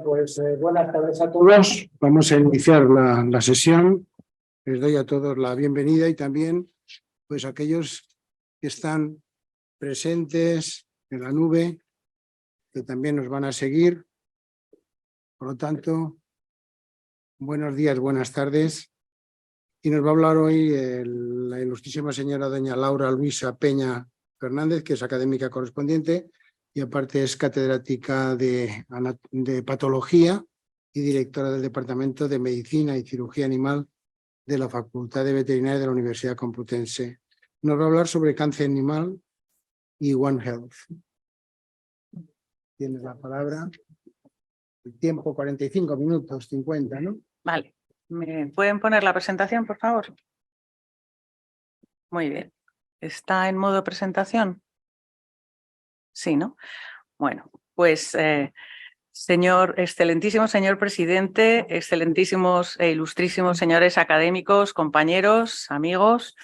Pues buenas tardes a todos. Vamos a iniciar la sesión. Les doy a todos la bienvenida y también pues aquellos que están presentes en la nube, que también nos van a seguir. Por lo tanto, buenos días, buenas tardes. Y nos va a hablar hoy la ilustrísima señora doña Laura Luisa Peña Fernández, que es académica correspondiente y aparte es catedrática de patología y directora del Departamento de Medicina y Cirugía Animal de la Facultad de Veterinaria de la Universidad Complutense. Nos va a hablar sobre cáncer animal y One Health. Tienes la palabra. El tiempo 45 minutos, 50, ¿no? Vale. ¿Me pueden poner la presentación, por favor? Muy bien. ¿Está en modo presentación? Sí, ¿no? Bueno, pues excelentísimo señor presidente, excelentísimos e ilustrísimos señores académicos, compañeros, amigos.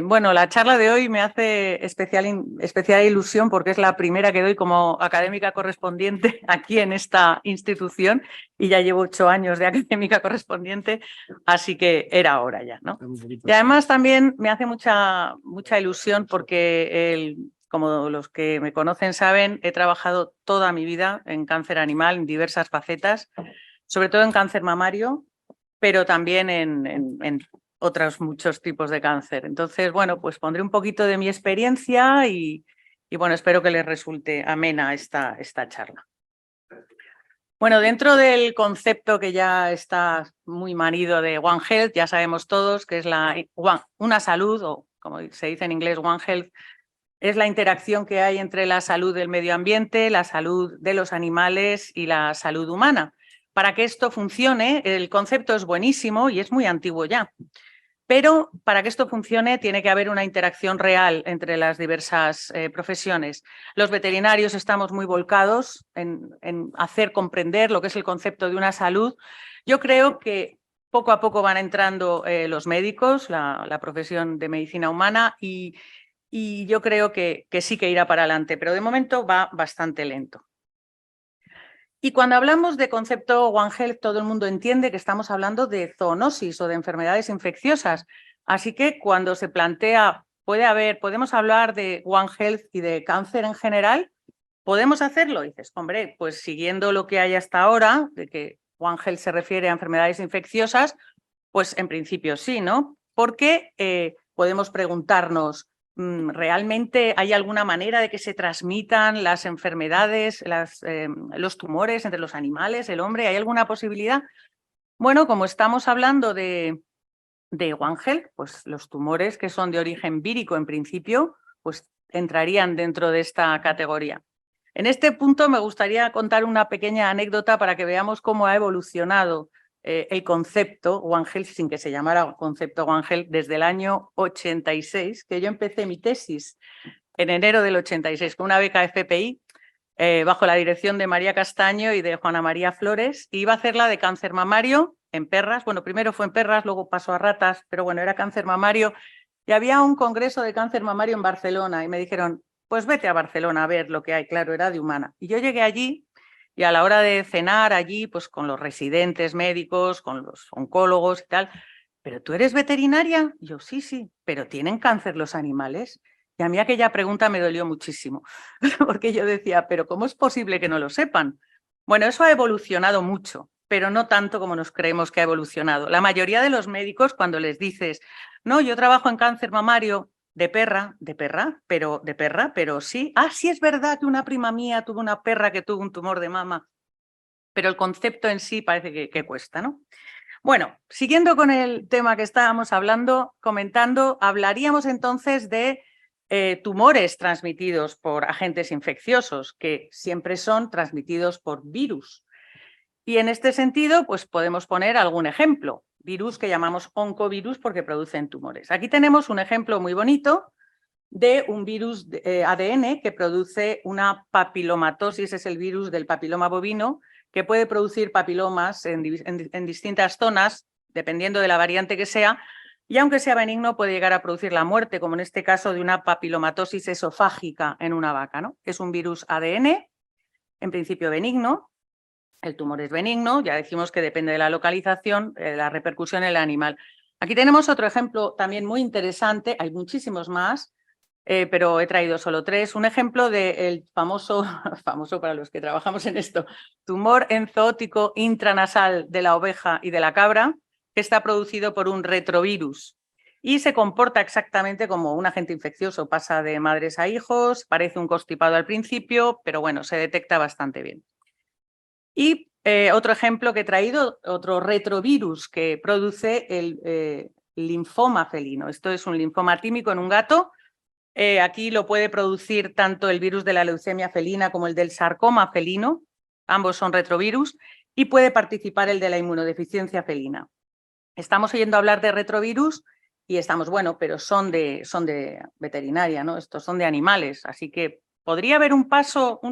Bueno, la charla de hoy me hace especial ilusión porque es la primera que doy como académica correspondiente aquí en esta institución y ya llevo 8 años de académica correspondiente, así que era hora ya, ¿no? Y además también me hace mucha ilusión porque como los que me conocen saben, he trabajado toda mi vida en cáncer animal en diversas facetas, sobre todo en cáncer mamario, pero también en otros muchos tipos de cáncer. Entonces, bueno, pues pondré un poquito de mi experiencia y bueno, espero que les resulte amena esta charla. Bueno, dentro del concepto que ya está muy manido de One Health, ya sabemos todos que es una salud, o como se dice en inglés, One Health, es la interacción que hay entre la salud del medio ambiente, la salud de los animales y la salud humana. Para que esto funcione, el concepto es buenísimo y es muy antiguo ya. Pero para que esto funcione tiene que haber una interacción real entre las diversas profesiones. Los veterinarios estamos muy volcados en hacer comprender lo que es el concepto de una salud. Yo creo que poco a poco van entrando los médicos, la profesión de medicina humana, y yo creo que sí que irá para adelante, pero de momento va bastante lento. Y cuando hablamos de concepto One Health, todo el mundo entiende que estamos hablando de zoonosis o de enfermedades infecciosas. Así que cuando se plantea, podemos hablar de One Health y de cáncer en general, ¿podemos hacerlo? Y dices, hombre, pues siguiendo lo que hay hasta ahora, de que One Health se refiere a enfermedades infecciosas, pues en principio sí, ¿no? Porque podemos preguntarnos, ¿realmente hay alguna manera de que se transmitan las enfermedades, los tumores entre los animales, el hombre? ¿Hay alguna posibilidad? Bueno, como estamos hablando de One Health, pues los tumores que son de origen vírico en principio, pues entrarían dentro de esta categoría. En este punto me gustaría contar una pequeña anécdota para que veamos cómo ha evolucionado el concepto One Health, sin que se llamara concepto One Health, desde el año 86, que yo empecé mi tesis en enero del 86 con una beca FPI bajo la dirección de María Castaño y de Juana María Flores, y iba a hacerla de cáncer mamario en perras. Bueno, primero fue en perras, luego pasó a ratas, pero bueno, era cáncer mamario. Y había un congreso de cáncer mamario en Barcelona y me dijeron, pues vete a Barcelona a ver lo que hay. Claro, era de humana. Y yo llegué allí y a la hora de cenar allí, pues con los residentes médicos, con los oncólogos y tal, ¿pero tú eres veterinaria? Y yo, sí, pero ¿tienen cáncer los animales? Y a mí aquella pregunta me dolió muchísimo, porque yo decía, ¿pero cómo es posible que no lo sepan? Bueno, eso ha evolucionado mucho, pero no tanto como nos creemos que ha evolucionado. La mayoría de los médicos, cuando les dices, no, yo trabajo en cáncer mamario de perra, pero sí. Ah, sí es verdad que una prima mía tuvo una perra que tuvo un tumor de mama, pero el concepto en sí parece que cuesta, ¿no? Bueno, siguiendo con el tema que estábamos comentando, hablaríamos entonces de tumores transmitidos por agentes infecciosos, que siempre son transmitidos por virus. Y en este sentido, pues podemos poner algún ejemplo. Virus que llamamos oncovirus porque producen tumores. Aquí tenemos un ejemplo muy bonito de un virus ADN que produce una papilomatosis, es el virus del papiloma bovino, que puede producir papilomas en distintas zonas, dependiendo de la variante que sea, y aunque sea benigno puede llegar a producir la muerte, como en este caso de una papilomatosis esofágica en una vaca, ¿no? Es un virus ADN, en principio benigno, El tumor es benigno, ya decimos que depende de la localización, la repercusión en el animal. Aquí tenemos otro ejemplo también muy interesante, hay muchísimos más, pero he traído solo 3. Un ejemplo del famoso para los que trabajamos en esto, tumor enzootico intranasal de la oveja y de la cabra, que está producido por un retrovirus y se comporta exactamente como un agente infeccioso. Pasa de madres a hijos, parece un constipado al principio, pero bueno, se detecta bastante bien. Y otro ejemplo que he traído, otro retrovirus que produce el linfoma felino. Esto es un linfoma tímico en un gato. Aquí lo puede producir tanto el virus de la leucemia felina como el del sarcoma felino. Ambos son retrovirus y puede participar el de la inmunodeficiencia felina. Estamos oyendo hablar de retrovirus y estamos, bueno, pero son de veterinaria, ¿no? Estos son de animales, así que ¿podría haber un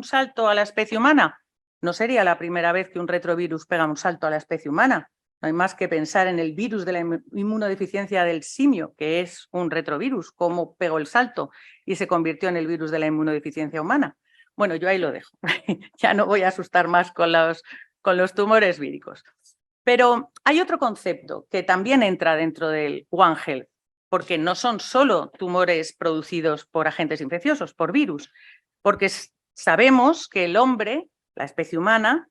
salto a la especie humana? No sería la primera vez que un retrovirus pega un salto a la especie humana. No hay más que pensar en el virus de la inmunodeficiencia del simio, que es un retrovirus, cómo pegó el salto y se convirtió en el virus de la inmunodeficiencia humana. Bueno, yo ahí lo dejo. Ya no voy a asustar más con los tumores víricos. Pero hay otro concepto que también entra dentro del One Health, porque no son solo tumores producidos por agentes infecciosos, por virus, porque sabemos que el hombre, la especie humana,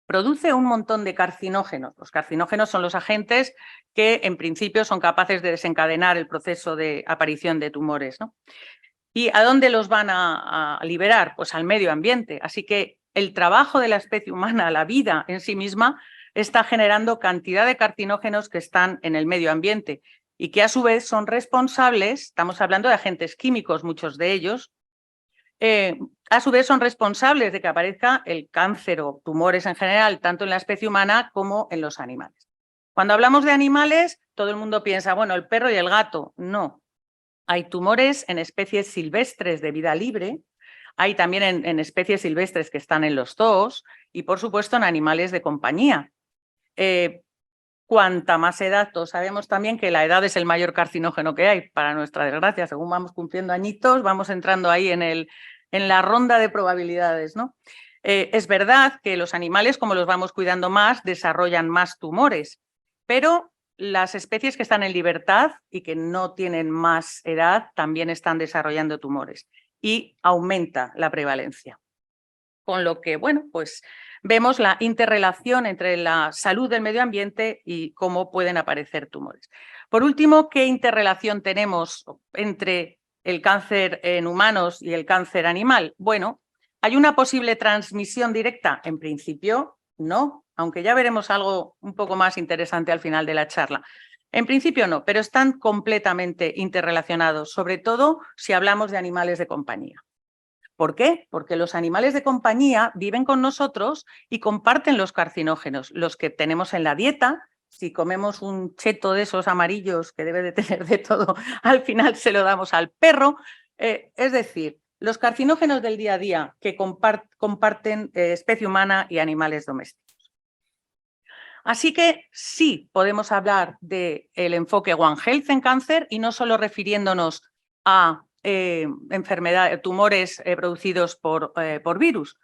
produce un montón de carcinógenos. Los carcinógenos son los agentes que en principio son capaces de desencadenar el proceso de aparición de tumores, ¿no? ¿Y a dónde los van a liberar? Pues al medio ambiente. Así que el trabajo de la especie humana, la vida en sí misma, está generando cantidad de carcinógenos que están en el medio ambiente y que a su vez son responsables, estamos hablando de agentes químicos, muchos de ellos, a su vez son responsables de que aparezca el cáncer o tumores en general, tanto en la especie humana como en los animales. Cuando hablamos de animales, todo el mundo piensa, bueno, el perro y el gato. No. Hay tumores en especies silvestres de vida libre, hay también en especies silvestres que están en los zoos y, por supuesto, en animales de compañía. Cuanta más edad, todos sabemos también que la edad es el mayor carcinógeno que hay, para nuestra desgracia. Según vamos cumpliendo añitos, vamos entrando ahí en la ronda de probabilidades, ¿no? Es verdad que los animales, como los vamos cuidando más, desarrollan más tumores, pero las especies que están en libertad y que no tienen más edad también están desarrollando tumores y aumenta la prevalencia. Con lo que, bueno, pues vemos la interrelación entre la salud del medio ambiente y cómo pueden aparecer tumores. Por último, ¿qué interrelación tenemos entre el cáncer en humanos y el cáncer animal? Bueno, ¿hay una posible transmisión directa? En principio, no, aunque ya veremos algo un poco más interesante al final de la charla. En principio no, pero están completamente interrelacionados, sobre todo si hablamos de animales de compañía. ¿Por qué? Porque los animales de compañía viven con nosotros y comparten los carcinógenos, los que tenemos en la dieta. Si comemos un cheto de esos amarillos que debe de tener de todo, al final se lo damos al perro. Es decir, los carcinógenos del día a día que comparten especie humana y animales domésticos. Así que sí podemos hablar del enfoque One Health en cáncer y no solo refiriéndonos a tumores producidos por virus.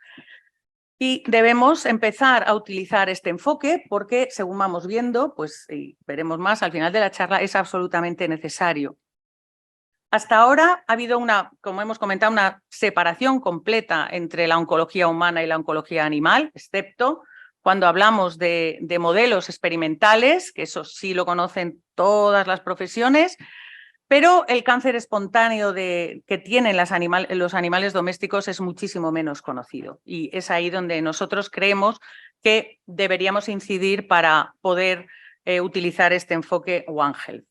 Y debemos empezar a utilizar este enfoque porque, según vamos viendo, pues y veremos más al final de la charla, es absolutamente necesario. Hasta ahora ha habido como hemos comentado, una separación completa entre la oncología humana y la oncología animal, excepto cuando hablamos de modelos experimentales, que eso sí lo conocen todas las profesiones, pero el cáncer espontáneo que tienen los animales domésticos es muchísimo menos conocido y es ahí donde nosotros creemos que deberíamos incidir para poder utilizar este enfoque One Health.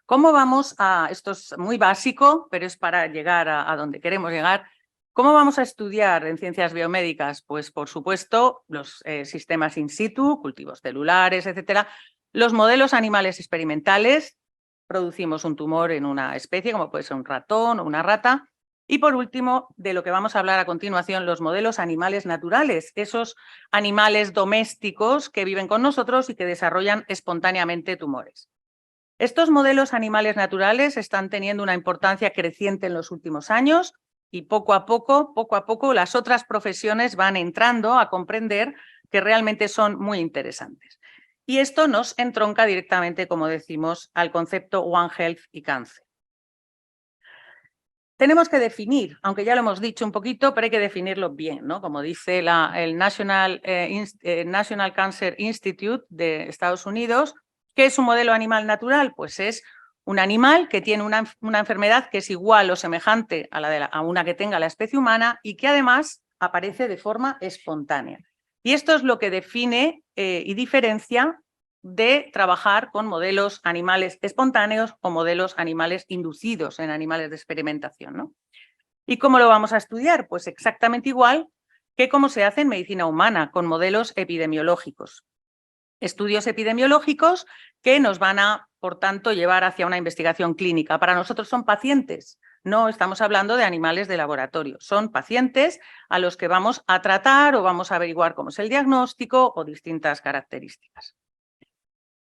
¿Cómo vamos esto es muy básico, pero es para llegar a donde queremos llegar? ¿Cómo vamos a estudiar en ciencias biomédicas? Pues, por supuesto, los sistemas in situ, cultivos celulares, etcétera, los modelos animales experimentales. Producimos un tumor en una especie, como puede ser un ratón o una rata. Y por último, de lo que vamos a hablar a continuación, los modelos animales naturales, esos animales domésticos que viven con nosotros y que desarrollan espontáneamente tumores. Estos modelos animales naturales están teniendo una importancia creciente en los últimos años y poco a poco, las otras profesiones van entrando a comprender que realmente son muy interesantes. Y esto nos entronca directamente, como decimos, al concepto One Health y cáncer. Tenemos que definir, aunque ya lo hemos dicho un poquito, pero hay que definirlo bien, ¿no? Como dice el National Cancer Institute de Estados Unidos, ¿qué es un modelo animal natural? Pues es un animal que tiene una enfermedad que es igual o semejante a una que tenga la especie humana y que además aparece de forma espontánea. Y esto es lo que define y diferencia de trabajar con modelos animales espontáneos o modelos animales inducidos en animales de experimentación, ¿no? ¿Y cómo lo vamos a estudiar? Pues exactamente igual que como se hace en medicina humana, con modelos epidemiológicos. Estudios epidemiológicos que nos van a, por tanto, llevar hacia una investigación clínica. Para nosotros son pacientes, no estamos hablando de animales de laboratorio, son pacientes a los que vamos a tratar o vamos a averiguar cómo es el diagnóstico o distintas características.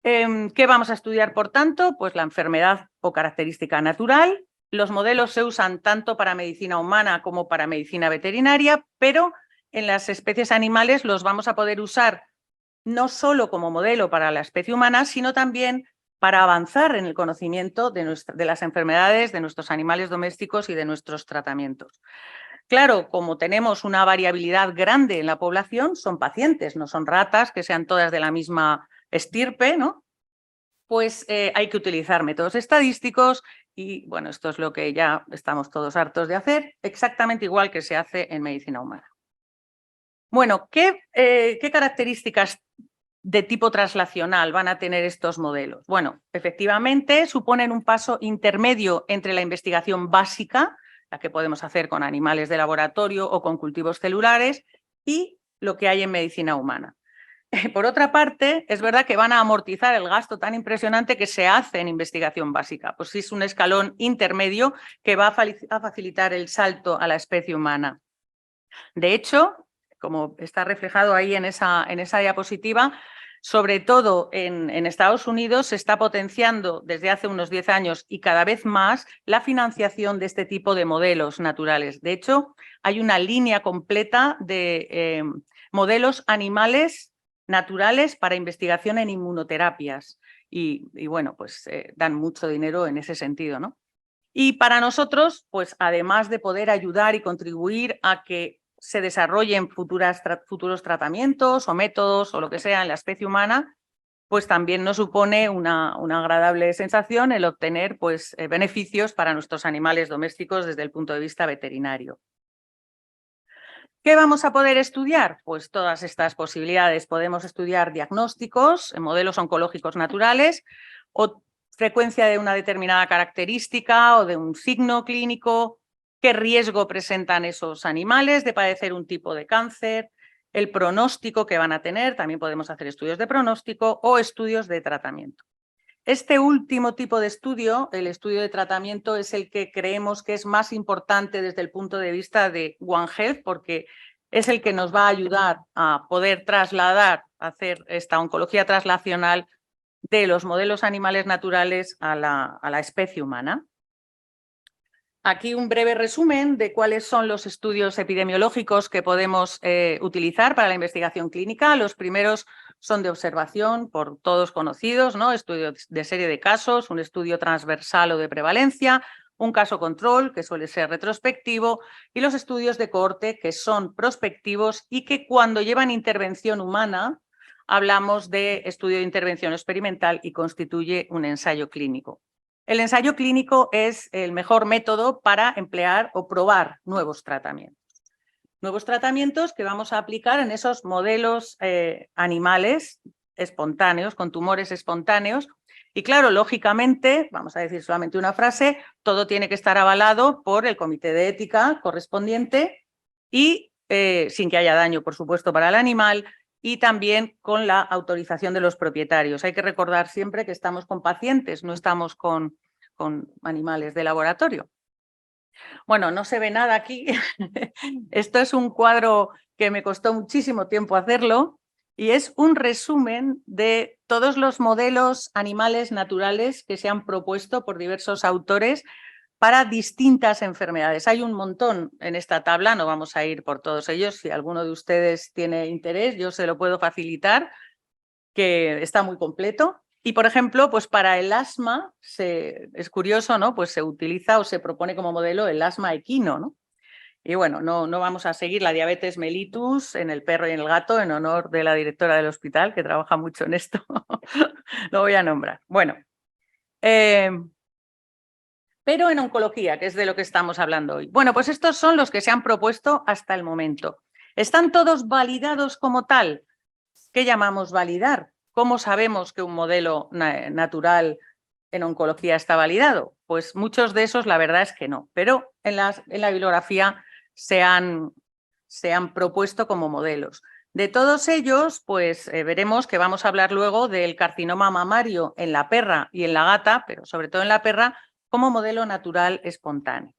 ¿Qué vamos a estudiar, por tanto? Pues la enfermedad o característica natural. Los modelos se usan tanto para medicina humana como para medicina veterinaria, pero en las especies animales los vamos a poder usar no solo como modelo para la especie humana, sino también para avanzar en el conocimiento de las enfermedades de nuestros animales domésticos y de nuestros tratamientos. Claro, como tenemos una variabilidad grande en la población, son pacientes, no son ratas que sean todas de la misma estirpe, ¿no? Pues hay que utilizar métodos estadísticos y, bueno, esto es lo que ya estamos todos hartos de hacer, exactamente igual que se hace en medicina humana. Bueno, ¿qué características de tipo translacional van a tener estos modelos? Bueno, efectivamente suponen un paso intermedio entre la investigación básica, la que podemos hacer con animales de laboratorio o con cultivos celulares, y lo que hay en medicina humana. Por otra parte, es verdad que van a amortizar el gasto tan impresionante que se hace en investigación básica. Pues sí, es un escalón intermedio que va a facilitar el salto a la especie humana. De hecho, como está reflejado ahí en esa diapositiva, sobre todo en Estados Unidos se está potenciando desde hace unos 10 años y cada vez más la financiación de este tipo de modelos naturales. De hecho, hay una línea completa de modelos animales naturales para investigación en inmunoterapias y bueno, pues dan mucho dinero en ese sentido, ¿no? Y para nosotros, pues además de poder ayudar y contribuir a que se desarrollen futuros tratamientos o métodos o lo que sea en la especie humana, pues también nos supone una agradable sensación el obtener pues, beneficios para nuestros animales domésticos desde el punto de vista veterinario. ¿Qué vamos a poder estudiar? Pues todas estas posibilidades. Podemos estudiar diagnósticos, modelos oncológicos naturales o frecuencia de una determinada característica o de un signo clínico, qué riesgo presentan esos animales de padecer un tipo de cáncer, el pronóstico que van a tener, también podemos hacer estudios de pronóstico o estudios de tratamiento. Este último tipo de estudio, el estudio de tratamiento, es el que creemos que es más importante desde el punto de vista de One Health, porque es el que nos va a ayudar a poder trasladar, hacer esta oncología translacional de los modelos animales naturales a la especie humana. Aquí un breve resumen de cuáles son los estudios epidemiológicos que podemos utilizar para la investigación clínica. Los primeros son de observación, por todos conocidos, ¿no? Estudio de serie de casos, un estudio transversal o de prevalencia, un caso control, que suele ser retrospectivo, y los estudios de cohorte, que son prospectivos y que cuando llevan intervención humana, hablamos de estudio de intervención experimental y constituye un ensayo clínico. El ensayo clínico es el mejor método para emplear o probar nuevos tratamientos. Nuevos tratamientos que vamos a aplicar en esos modelos animales espontáneos, con tumores espontáneos. Y claro, lógicamente, vamos a decir solamente una frase, todo tiene que estar avalado por el comité de ética correspondiente y sin que haya daño, por supuesto, para el animal, y también con la autorización de los propietarios. Hay que recordar siempre que estamos con pacientes, no estamos con animales de laboratorio. Bueno, no se ve nada aquí. Esto es un cuadro que me costó muchísimo tiempo hacerlo y es un resumen de todos los modelos animales naturales que se han propuesto por diversos autores para distintas enfermedades. Hay un montón en esta tabla, no vamos a ir por todos ellos. Si alguno de ustedes tiene interés, yo se lo puedo facilitar, que está muy completo. Y, por ejemplo, pues para el asma, es curioso, ¿no? Pues se utiliza o se propone como modelo el asma equino, ¿no? Y bueno, no vamos a seguir la diabetes mellitus en el perro y en el gato, en honor de la directora del hospital, que trabaja mucho en esto. Lo voy a nombrar. Bueno, pero en oncología, que es de lo que estamos hablando hoy. Bueno, pues estos son los que se han propuesto hasta el momento. ¿Están todos validados como tal? ¿Qué llamamos validar? ¿Cómo sabemos que un modelo natural en oncología está validado? Pues muchos de esos la verdad es que no, pero en la bibliografía se han propuesto como modelos. De todos ellos, pues veremos que vamos a hablar luego del carcinoma mamario en la perra y en la gata, pero sobre todo en la perra, como modelo natural espontáneo.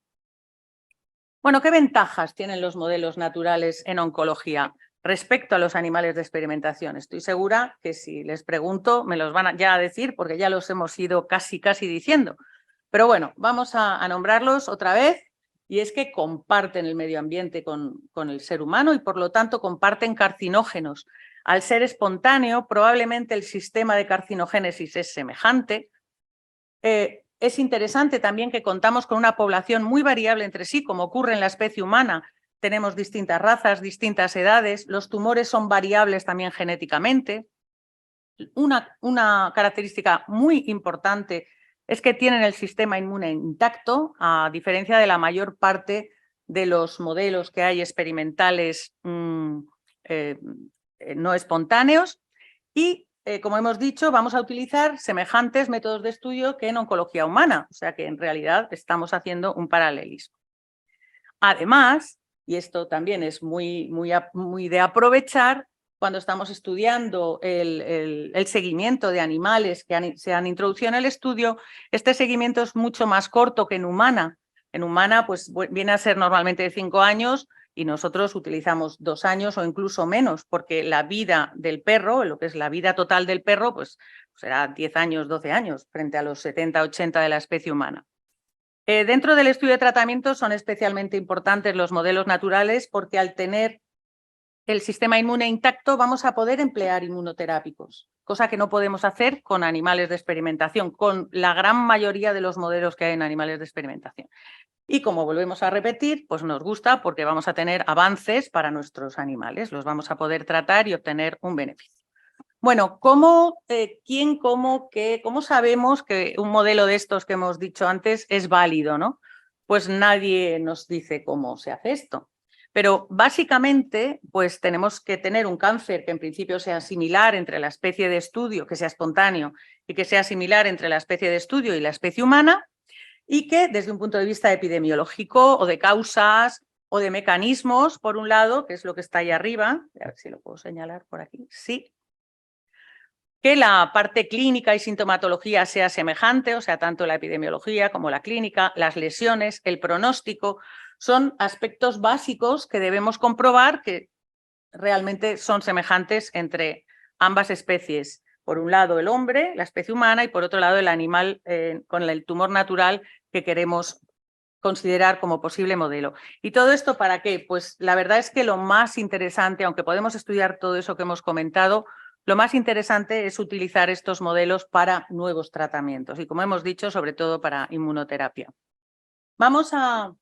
Bueno, ¿qué ventajas tienen los modelos naturales en oncología respecto a los animales de experimentación? Estoy segura que si les pregunto me los van ya a decir porque ya los hemos ido casi diciendo. Pero bueno, vamos a nombrarlos otra vez, y es que comparten el medio ambiente con el ser humano y por lo tanto comparten carcinógenos. Al ser espontáneo, probablemente el sistema de carcinogénesis es semejante. Es interesante también que contamos con una población muy variable entre sí, como ocurre en la especie humana. Tenemos distintas razas, distintas edades, los tumores son variables también genéticamente. Una característica muy importante es que tienen el sistema inmune intacto, a diferencia de la mayor parte de los modelos que hay experimentales no espontáneos. Y, como hemos dicho, vamos a utilizar semejantes métodos de estudio que en oncología humana, o sea que en realidad estamos haciendo un paralelismo. Además, y esto también es muy de aprovechar, cuando estamos estudiando el seguimiento de animales que se han introducido en el estudio, este seguimiento es mucho más corto que en humana. En humana pues viene a ser normalmente de 5 años y nosotros utilizamos 2 años o incluso menos, porque la vida del perro, lo que es la vida total del perro, pues será 10 años, 12 años, frente a los 70, 80 de la especie humana. Dentro del estudio de tratamiento son especialmente importantes los modelos naturales porque al tener el sistema inmune intacto vamos a poder emplear inmunoterápicos, cosa que no podemos hacer con animales de experimentación, con la gran mayoría de los modelos que hay en animales de experimentación. Y como volvemos a repetir, pues nos gusta porque vamos a tener avances para nuestros animales, los vamos a poder tratar y obtener un beneficio. Bueno, ¿cómo sabemos que un modelo de estos que hemos dicho antes es válido, ¿no? Pues nadie nos dice cómo se hace esto. Pero básicamente, pues tenemos que tener un cáncer que en principio sea similar entre la especie de estudio, que sea espontáneo, y que sea similar entre la especie de estudio y la especie humana, y que desde un punto de vista epidemiológico o de causas o de mecanismos, por un lado, que es lo que está ahí arriba, a ver si lo puedo señalar por aquí, sí, que la parte clínica y sintomatología sea semejante, o sea, tanto la epidemiología como la clínica, las lesiones, el pronóstico, son aspectos básicos que debemos comprobar que realmente son semejantes entre ambas especies. Por un lado el hombre, la especie humana, y por otro lado el animal con el tumor natural que queremos considerar como posible modelo. ¿Y todo esto para qué? Pues la verdad es que lo más interesante, aunque podemos estudiar todo eso que hemos comentado, lo más interesante es utilizar estos modelos para nuevos tratamientos y, como hemos dicho, sobre todo para inmunoterapia. Vamos a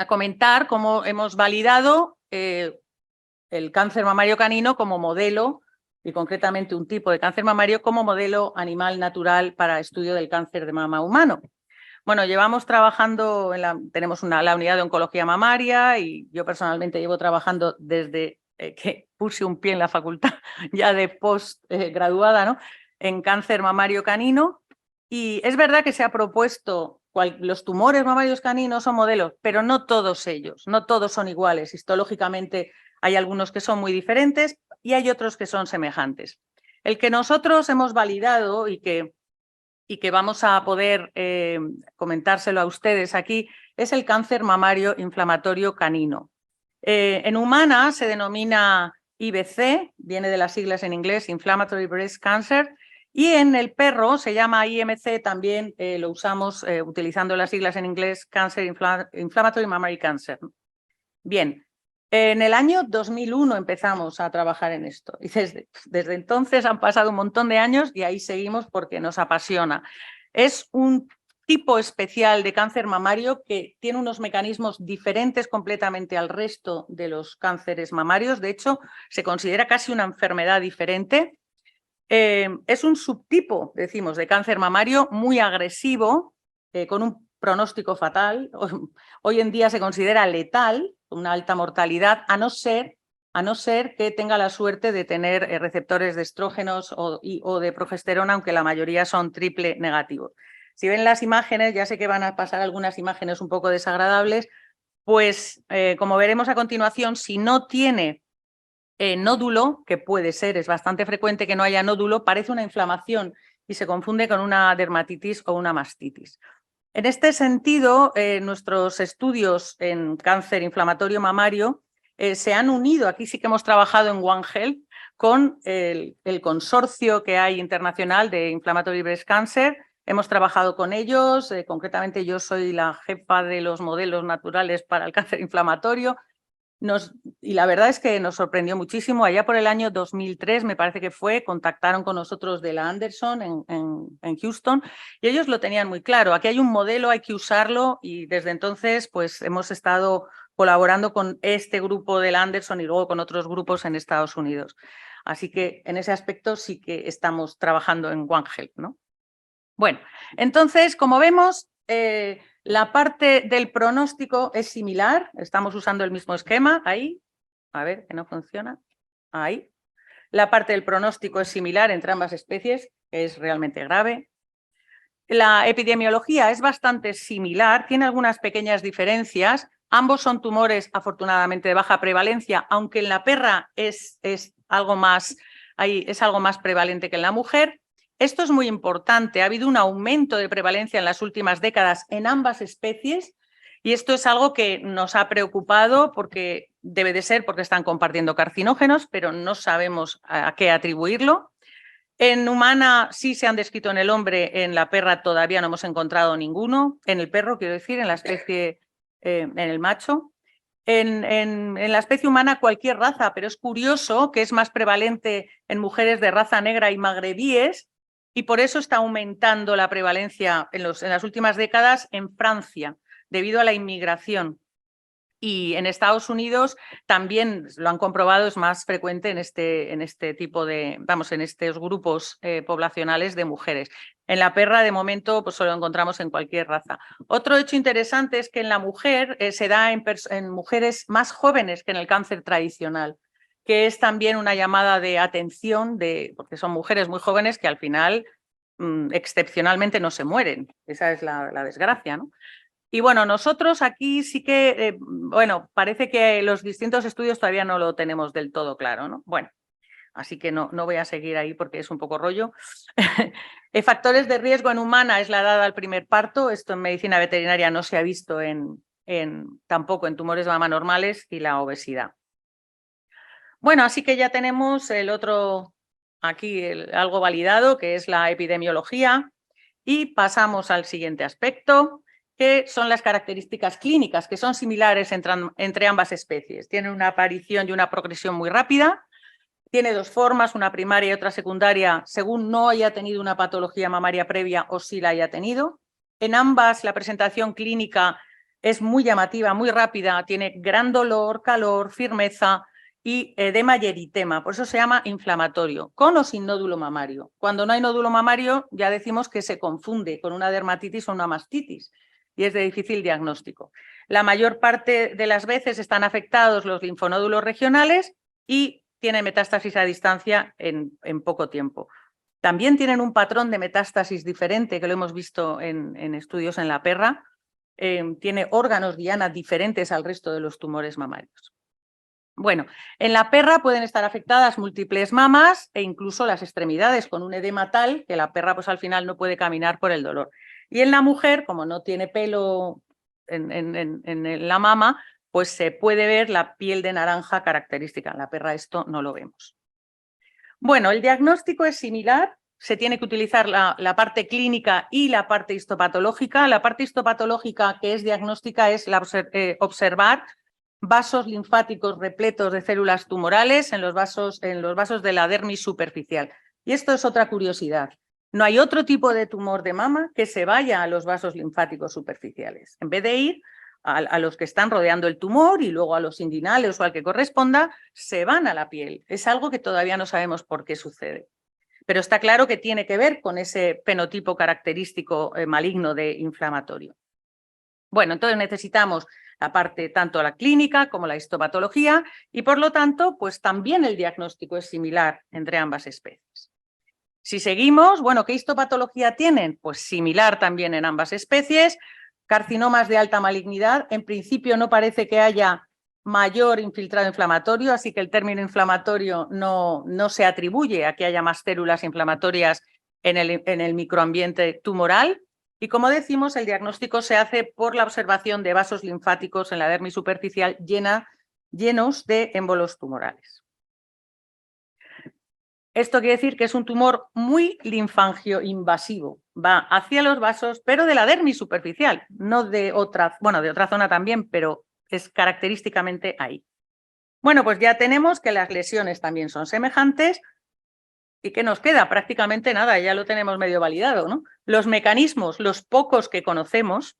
comentar cómo hemos validado el cáncer mamario canino como modelo, y concretamente un tipo de cáncer mamario como modelo animal natural para estudio del cáncer de mama humano. Bueno, llevamos trabajando, tenemos la unidad de oncología mamaria y yo personalmente llevo trabajando desde que puse un pie en la facultad ya de postgraduada, ¿no?, en cáncer mamario canino. Y es verdad que se ha propuesto los tumores mamarios caninos son modelos, pero no todos ellos, no todos son iguales. Histológicamente hay algunos que son muy diferentes y hay otros que son semejantes. El que nosotros hemos validado y que vamos a poder comentárselo a ustedes aquí es el cáncer mamario inflamatorio canino. En humana se denomina IBC, viene de las siglas en inglés, Inflammatory Breast Cancer, Y en el perro se llama IMC, también lo usamos utilizando las siglas en inglés, Cancer Inflammatory Mammary Cancer. Bien, en el año 2001 empezamos a trabajar en esto y desde entonces han pasado un montón de años y ahí seguimos porque nos apasiona. Es un tipo especial de cáncer mamario que tiene unos mecanismos diferentes completamente al resto de los cánceres mamarios. De hecho, se considera casi una enfermedad diferente. Es un subtipo, decimos, de cáncer mamario muy agresivo, con un pronóstico fatal. Hoy en día se considera letal, una alta mortalidad, a no ser que tenga la suerte de tener receptores de estrógenos o de progesterona, aunque la mayoría son triple negativos. Si ven las imágenes, ya sé que van a pasar algunas imágenes un poco desagradables, pues como veremos a continuación, si no tiene nódulo, que puede ser, es bastante frecuente que no haya nódulo, parece una inflamación y se confunde con una dermatitis o una mastitis. En este sentido, nuestros estudios en cáncer inflamatorio mamario se han unido, aquí sí que hemos trabajado en One Health, con el consorcio que hay internacional de Inflammatory Breast Cancer. Hemos trabajado con ellos, concretamente yo soy la jefa de los modelos naturales para el cáncer inflamatorio. Y la verdad es que nos sorprendió muchísimo. Allá por el año 2003, me parece que fue, contactaron con nosotros de la Anderson en Houston y ellos lo tenían muy claro. Aquí hay un modelo, hay que usarlo y desde entonces pues hemos estado colaborando con este grupo de la Anderson y luego con otros grupos en Estados Unidos. Así que en ese aspecto sí que estamos trabajando en One Health, ¿no? Bueno, entonces, como vemos, la parte del pronóstico es similar, estamos usando el mismo esquema, ahí, a ver, que no funciona, ahí. La parte del pronóstico es similar entre ambas especies, es realmente grave. La epidemiología es bastante similar, tiene algunas pequeñas diferencias, ambos son tumores afortunadamente de baja prevalencia, aunque en la perra es algo más prevalente que en la mujer. Esto es muy importante, ha habido un aumento de prevalencia en las últimas décadas en ambas especies y esto es algo que nos ha preocupado porque debe de ser porque están compartiendo carcinógenos, pero no sabemos a qué atribuirlo. En humana sí se han descrito en el hombre, en la perra todavía no hemos encontrado ninguno, en el perro quiero decir, en la especie, en el macho. En la especie humana cualquier raza, pero es curioso que es más prevalente en mujeres de raza negra y magrebíes y por eso está aumentando la prevalencia en las últimas décadas en Francia debido a la inmigración. Y en Estados Unidos también lo han comprobado, es más frecuente en este tipo de, en estos grupos poblacionales de mujeres. En la perra, de momento, pues solo lo encontramos en cualquier raza. Otro hecho interesante es que en la mujer se da en mujeres más jóvenes que en el cáncer tradicional, que es también una llamada de atención, porque son mujeres muy jóvenes que al final excepcionalmente no se mueren. Esa es la desgracia, ¿no? Y bueno, nosotros aquí sí que, bueno, parece que los distintos estudios todavía no lo tenemos del todo claro, ¿no? Bueno, así que no voy a seguir ahí porque es un poco rollo. Factores de riesgo en humana es la edad al primer parto. Esto en medicina veterinaria no se ha visto tampoco en tumores de mama normales y la obesidad. Bueno, así que ya tenemos el otro, aquí algo validado, que es la epidemiología. Y pasamos al siguiente aspecto, que son las características clínicas, que son similares entre ambas especies. Tienen una aparición y una progresión muy rápida. Tiene dos formas, una primaria y otra secundaria, según no haya tenido una patología mamaria previa o sí la haya tenido. En ambas, la presentación clínica es muy llamativa, muy rápida, tiene gran dolor, calor, firmeza y edema y eritema, por eso se llama inflamatorio, con o sin nódulo mamario. Cuando no hay nódulo mamario, ya decimos que se confunde con una dermatitis o una mastitis y es de difícil diagnóstico. La mayor parte de las veces están afectados los linfonódulos regionales y tienen metástasis a distancia en poco tiempo. También tienen un patrón de metástasis diferente, que lo hemos visto en estudios en la perra. Tiene órganos diana diferentes al resto de los tumores mamarios. Bueno, en la perra pueden estar afectadas múltiples mamas e incluso las extremidades, con un edema tal que la perra pues, al final no puede caminar por el dolor. Y en la mujer, como no tiene pelo en la mama, pues se puede ver la piel de naranja característica. En la perra esto no lo vemos. Bueno, el diagnóstico es similar. se tiene que utilizar la parte clínica y la parte histopatológica. La parte histopatológica, que es diagnóstica, es observar vasos linfáticos repletos de células tumorales en los vasos de la dermis superficial. Y esto es otra curiosidad. No hay otro tipo de tumor de mama que se vaya a los vasos linfáticos superficiales. En vez de ir a los que están rodeando el tumor y luego a los inguinales o al que corresponda, se van a la piel. Es algo que todavía no sabemos por qué sucede. Pero está claro que tiene que ver con ese fenotipo característico maligno de inflamatorio. Bueno, entonces necesitamos la parte tanto la clínica como la histopatología y por lo tanto, pues también el diagnóstico es similar entre ambas especies. Si seguimos, bueno, ¿qué histopatología tienen? Pues similar también en ambas especies. Carcinomas de alta malignidad, en principio no parece que haya mayor infiltrado inflamatorio, así que el término inflamatorio no se atribuye a que haya más células inflamatorias en el microambiente tumoral. Y como decimos, el diagnóstico se hace por la observación de vasos linfáticos en la dermis superficial llenos de émbolos tumorales. Esto quiere decir que es un tumor muy linfangioinvasivo. Va hacia los vasos, pero de la dermis superficial, no de otra, bueno, de otra zona también, pero es característicamente ahí. Bueno, pues ya tenemos que las lesiones también son semejantes. ¿Y qué nos queda? Prácticamente nada, ya lo tenemos medio validado, ¿no? Los mecanismos, los pocos que conocemos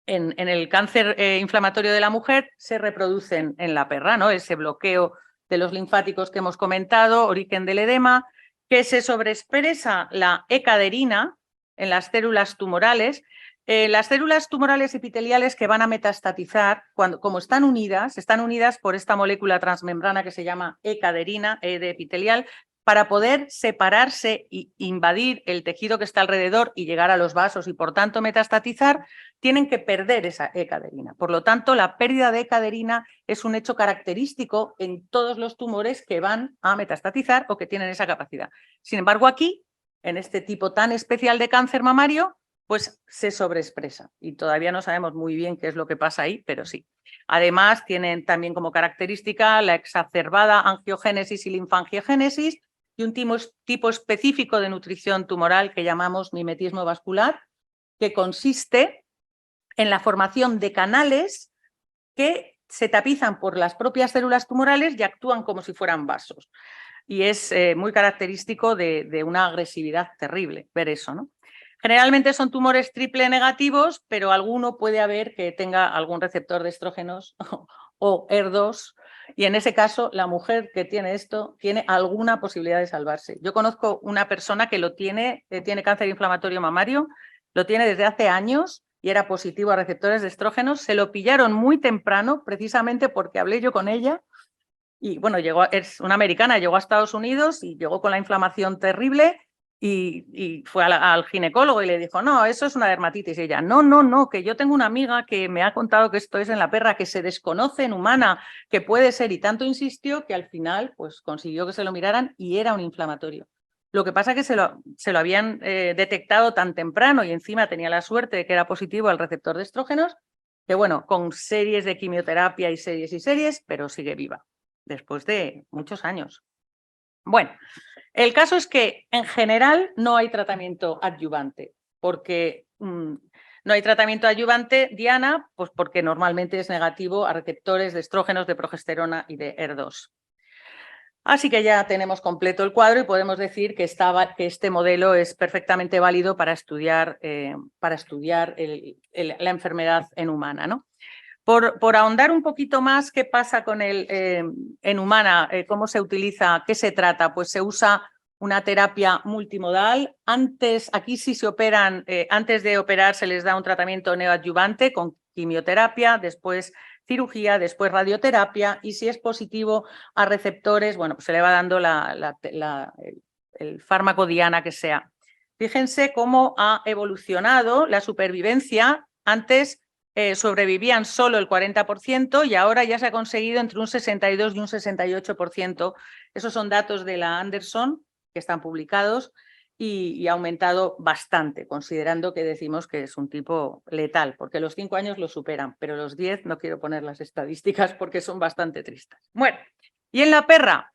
en el cáncer inflamatorio de la mujer, se reproducen en la perra, ¿no? Ese bloqueo de los linfáticos que hemos comentado, origen del edema, que se sobreexpresa la ecaderina en las células tumorales. Las células tumorales epiteliales que van a metastatizar, como están unidas por esta molécula transmembrana que se llama ecaderina, E de epitelial, para poder separarse e invadir el tejido que está alrededor y llegar a los vasos y por tanto metastatizar, tienen que perder esa ecaderina. Por lo tanto, la pérdida de ecaderina es un hecho característico en todos los tumores que van a metastatizar o que tienen esa capacidad. Sin embargo, aquí, en este tipo tan especial de cáncer mamario, pues se sobreexpresa y todavía no sabemos muy bien qué es lo que pasa ahí, pero sí. Además, tienen también como característica la exacerbada angiogénesis y linfangiogénesis y un tipo específico de nutrición tumoral que llamamos mimetismo vascular, que consiste en la formación de canales que se tapizan por las propias células tumorales y actúan como si fueran vasos. Y es muy característico de una agresividad terrible ver eso, ¿no? Generalmente son tumores triple negativos, pero alguno puede haber que tenga algún receptor de estrógenos o ER2, y en ese caso la mujer que tiene esto tiene alguna posibilidad de salvarse. Yo conozco una persona que lo tiene cáncer inflamatorio mamario, lo tiene desde hace años y era positivo a receptores de estrógenos, se lo pillaron muy temprano precisamente porque hablé yo con ella y bueno, es una americana, llegó a Estados Unidos y llegó con la inflamación terrible. Y fue al ginecólogo y le dijo, no, eso es una dermatitis. Y ella, no, que yo tengo una amiga que me ha contado que esto es en la perra, que se desconoce en humana, que puede ser, y tanto insistió que al final pues consiguió que se lo miraran y era un inflamatorio. Lo que pasa es que se lo habían detectado tan temprano y encima tenía la suerte de que era positivo al receptor de estrógenos, que bueno, con series de quimioterapia y series, pero sigue viva, después de muchos años. Bueno, el caso es que en general no hay tratamiento adyuvante, porque no hay tratamiento adyuvante, Diana, pues porque normalmente es negativo a receptores de estrógenos, de progesterona y de ER2. Así que ya tenemos completo el cuadro y podemos decir que este modelo es perfectamente válido para estudiar la enfermedad en humana, ¿no? Por ahondar un poquito más, ¿qué pasa con en humana? ¿Cómo se utiliza? ¿Qué se trata? Pues se usa una terapia multimodal. Aquí sí se operan, antes de operar se les da un tratamiento neoadyuvante con quimioterapia, después cirugía, después radioterapia y si es positivo a receptores, bueno, pues se le va dando el fármaco diana que sea. Fíjense cómo ha evolucionado la supervivencia. Antes sobrevivían solo el 40% y ahora ya se ha conseguido entre un 62 y un 68%. Esos son datos de la Anderson que están publicados y ha aumentado bastante, considerando que decimos que es un tipo letal, porque los 5 años lo superan, pero los 10 no quiero poner las estadísticas porque son bastante tristes. Bueno, y en la perra,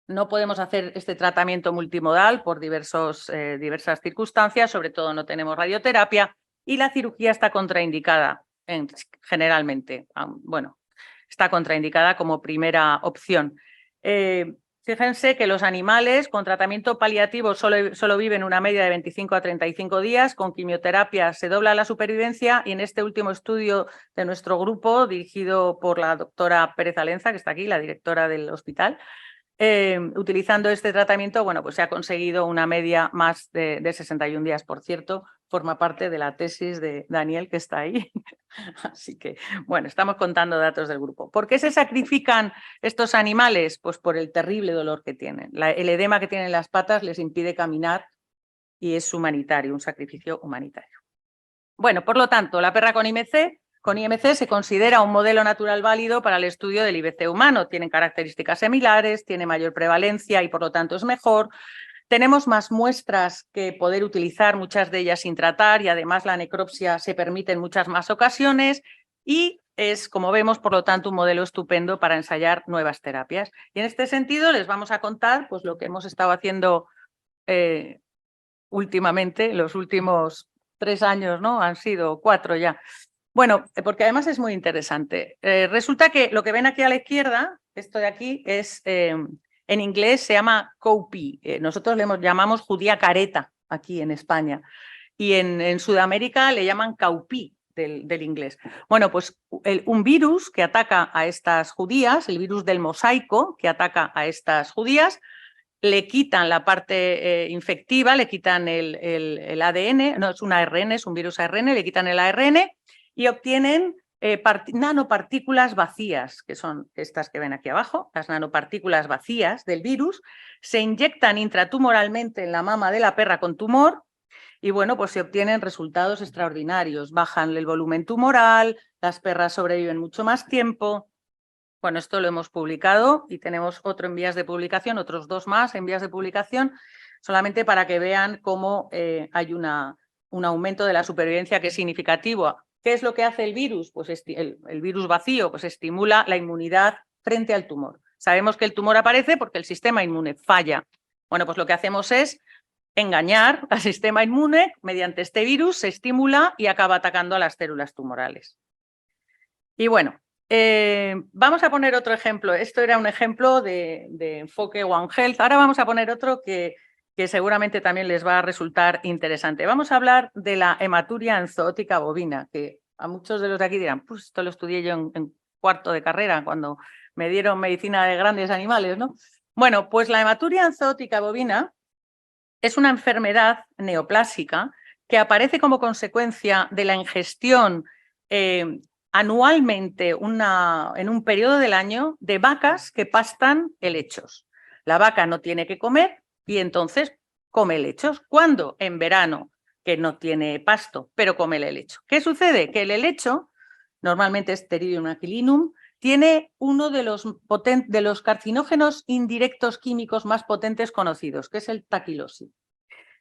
no podemos hacer este tratamiento multimodal por diversas circunstancias, sobre todo no tenemos radioterapia y la cirugía está contraindicada generalmente. Bueno, está contraindicada como primera opción. Fíjense que los animales con tratamiento paliativo solo viven una media de 25 a 35 días, con quimioterapia se dobla la supervivencia y en este último estudio de nuestro grupo, dirigido por la doctora Pérez Alenza, que está aquí, la directora del hospital, utilizando este tratamiento, bueno, pues se ha conseguido una media más de 61 días, por cierto, forma parte de la tesis de Daniel, que está ahí. Así que, bueno, estamos contando datos del grupo. ¿Por qué se sacrifican estos animales? Pues por el terrible dolor que tienen. El edema que tienen las patas les impide caminar y es humanitario, un sacrificio humanitario. Bueno, por lo tanto, la perra con IMC se considera un modelo natural válido para el estudio del IBC humano. Tienen características similares, tiene mayor prevalencia y por lo tanto es mejor. Tenemos más muestras que poder utilizar, muchas de ellas sin tratar y además la necropsia se permite en muchas más ocasiones y es, como vemos, por lo tanto, un modelo estupendo para ensayar nuevas terapias. Y en este sentido les vamos a contar pues, lo que hemos estado haciendo últimamente, los últimos 3 años, ¿no? Han sido 4 ya. Bueno, porque además es muy interesante. Resulta que lo que ven aquí a la izquierda, esto de aquí, es en inglés se llama cowpea. Nosotros le llamamos judía careta aquí en España. Y en Sudamérica le llaman cowpea del inglés. Bueno, pues un virus que ataca a estas judías, el virus del mosaico que ataca a estas judías, le quitan la parte infectiva, le quitan el ADN, no es un ARN, es un virus ARN, le quitan el ARN y obtienen nanopartículas vacías, que son estas que ven aquí abajo, las nanopartículas vacías del virus, se inyectan intratumoralmente en la mama de la perra con tumor y bueno, pues se obtienen resultados extraordinarios, bajan el volumen tumoral, las perras sobreviven mucho más tiempo. Bueno, esto lo hemos publicado y tenemos otro en vías de publicación, otros 2 más en vías de publicación, solamente para que vean cómo hay un aumento de la supervivencia que es significativo. ¿Qué es lo que hace el virus? Pues el virus vacío pues estimula la inmunidad frente al tumor. Sabemos que el tumor aparece porque el sistema inmune falla. Bueno, pues lo que hacemos es engañar al sistema inmune mediante este virus, se estimula y acaba atacando a las células tumorales. Y bueno, vamos a poner otro ejemplo. Esto era un ejemplo de enfoque One Health. Ahora vamos a poner otro que seguramente también les va a resultar interesante. Vamos a hablar de la hematuria enzootica bovina, que a muchos de los de aquí dirán, pues esto lo estudié yo en 4º de carrera, cuando me dieron medicina de grandes animales, ¿no? Bueno, pues la hematuria enzootica bovina es una enfermedad neoplásica que aparece como consecuencia de la ingestión anualmente en un periodo del año de vacas que pastan helechos. La vaca no tiene que comer y entonces come helechos. ¿Cuándo? En verano, que no tiene pasto, pero come el helecho. ¿Qué sucede? Que el helecho, normalmente es Pteridium aquilinum, tiene uno de los carcinógenos indirectos químicos más potentes conocidos, que es el taquilósido.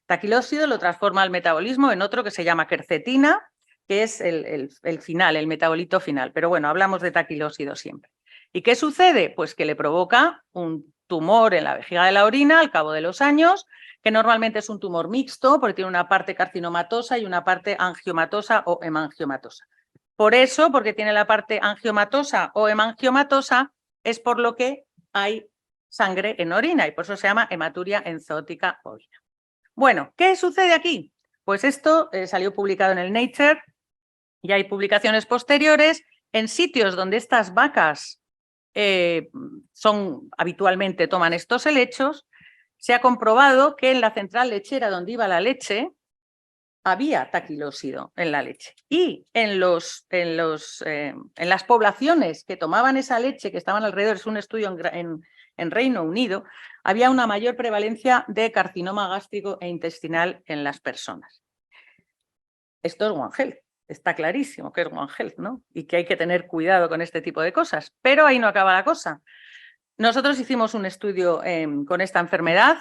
Taquilósido lo transforma el metabolismo en otro que se llama quercetina, que es el final, el metabolito final. Pero bueno, hablamos de taquilósido siempre. ¿Y qué sucede? Pues que le provoca un tumor en la vejiga de la orina al cabo de los años, que normalmente es un tumor mixto, porque tiene una parte carcinomatosa y una parte angiomatosa o hemangiomatosa. Por eso, porque tiene la parte angiomatosa o hemangiomatosa, es por lo que hay sangre en orina y por eso se llama hematuria enzootica bovina. Bueno, ¿qué sucede aquí? Pues esto salió publicado en el Nature y hay publicaciones posteriores en sitios donde estas vacas habitualmente toman estos helechos. Se ha comprobado que en la central lechera donde iba la leche había taquilósido en la leche. Y en las poblaciones que tomaban esa leche, que estaban alrededor, es un estudio en Reino Unido, había una mayor prevalencia de carcinoma gástrico e intestinal en las personas. Esto es One Health. Está clarísimo que es One Health, ¿no? Y que hay que tener cuidado con este tipo de cosas. Pero ahí no acaba la cosa. Nosotros hicimos un estudio con esta enfermedad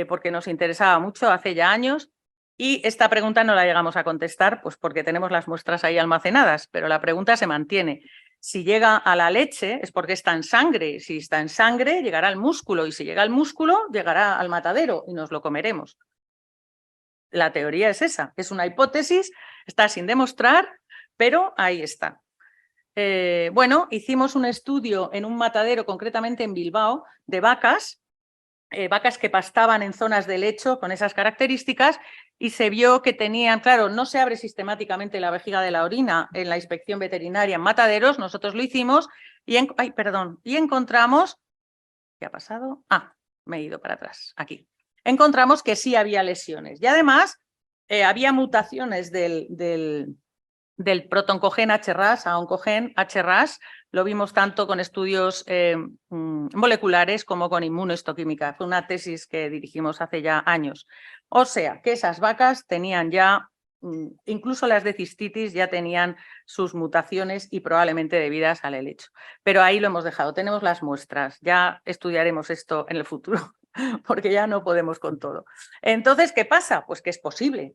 porque nos interesaba mucho hace ya años. Y esta pregunta no la llegamos a contestar, pues porque tenemos las muestras ahí almacenadas, pero la pregunta se mantiene. Si llega a la leche es porque está en sangre. Si está en sangre, llegará al músculo. Y si llega al músculo, llegará al matadero y nos lo comeremos. La teoría es esa. Es una hipótesis, está sin demostrar, pero ahí está. Bueno, hicimos un estudio en un matadero, concretamente en Bilbao, de vacas que pastaban en zonas de lecho con esas características y se vio que tenían, claro, no se abre sistemáticamente la vejiga de la orina en la inspección veterinaria en mataderos, nosotros lo hicimos y, y encontramos, ¿qué ha pasado? Me he ido para atrás, aquí. Encontramos que sí había lesiones y además había mutaciones del protoncogen HRAS a oncogen HRAS. Lo vimos tanto con estudios moleculares como con inmunohistoquímica. Fue una tesis que dirigimos hace ya años. O sea, que esas vacas tenían ya, incluso las de cistitis, ya tenían sus mutaciones y probablemente debidas al helecho. Pero ahí lo hemos dejado, tenemos las muestras. Ya estudiaremos esto en el futuro, porque ya no podemos con todo. Entonces, ¿qué pasa? Pues que es posible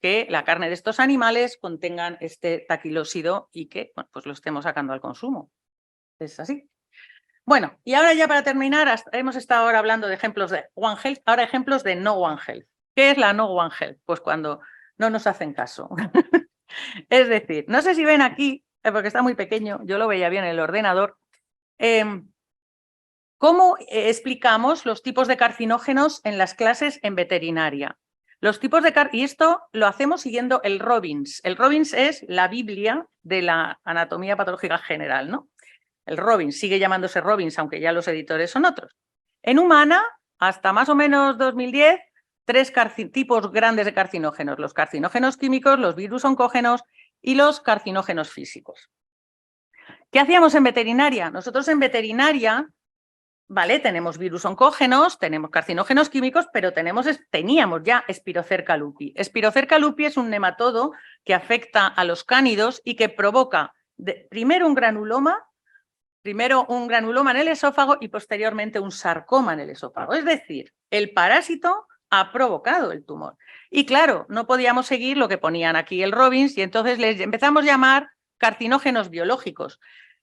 que la carne de estos animales contengan este taquilósido y que bueno, pues lo estemos sacando al consumo. Es así. Bueno, y ahora ya para terminar, hemos estado ahora hablando de ejemplos de One Health, ahora ejemplos de no One Health. ¿Qué es la no One Health? Pues cuando no nos hacen caso. Es decir, no sé si ven aquí, porque está muy pequeño, yo lo veía bien en el ordenador, ¿cómo explicamos los tipos de carcinógenos en las clases en veterinaria? Los tipos de y esto lo hacemos siguiendo el Robbins. El Robbins es la Biblia de la anatomía patológica general, ¿no? El Robbins sigue llamándose Robbins, aunque ya los editores son otros. En humana, hasta más o menos 2010, tres tipos grandes de carcinógenos: los carcinógenos químicos, los virus oncógenos y los carcinógenos físicos. ¿Qué hacíamos en veterinaria? Nosotros en veterinaria, vale, tenemos virus oncógenos, tenemos carcinógenos químicos, pero teníamos ya Spirocerca lupi. Spirocerca lupi es un nematodo que afecta a los cánidos y que provoca primero un granuloma en el esófago y posteriormente un sarcoma en el esófago. Es decir, el parásito ha provocado el tumor. Y claro, no podíamos seguir lo que ponían aquí el Robbins y entonces les empezamos a llamar carcinógenos biológicos.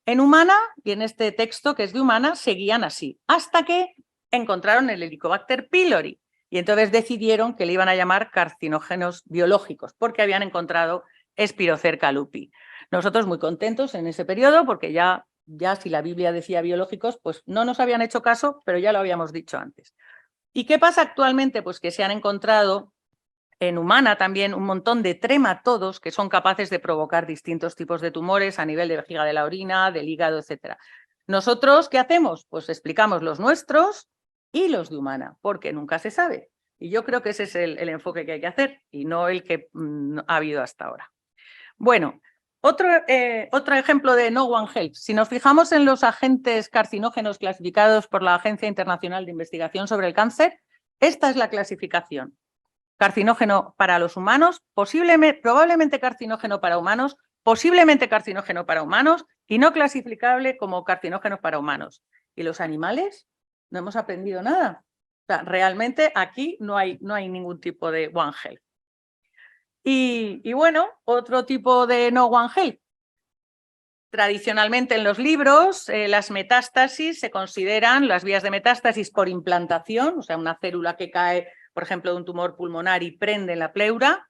En humana, y en este texto que es de humana, seguían así, hasta que encontraron el Helicobacter pylori y entonces decidieron que le iban a llamar carcinógenos biológicos porque habían encontrado Spirocerca lupi. Nosotros muy contentos en ese periodo porque ya si la Biblia decía biológicos, pues no nos habían hecho caso, pero ya lo habíamos dicho antes. ¿Y qué pasa actualmente? Pues que se han encontrado en humana también un montón de trematodos que son capaces de provocar distintos tipos de tumores a nivel de vejiga de la orina, del hígado, etc. ¿Nosotros qué hacemos? Pues explicamos los nuestros y los de humana, porque nunca se sabe. Y yo creo que ese es el enfoque que hay que hacer y no el que ha habido hasta ahora. Bueno, otro ejemplo de no One Health. Si nos fijamos en los agentes carcinógenos clasificados por la Agencia Internacional de Investigación sobre el Cáncer, esta es la clasificación. Carcinógeno para los humanos, probablemente carcinógeno para humanos, posiblemente carcinógeno para humanos y no clasificable como carcinógeno para humanos. ¿Y los animales? No hemos aprendido nada. O sea, realmente aquí no hay ningún tipo de One Health. Y bueno, otro tipo de no One Health. Tradicionalmente en los libros, las metástasis se consideran las vías de metástasis por implantación, o sea, una célula que cae, por ejemplo, de un tumor pulmonar y prende en la pleura,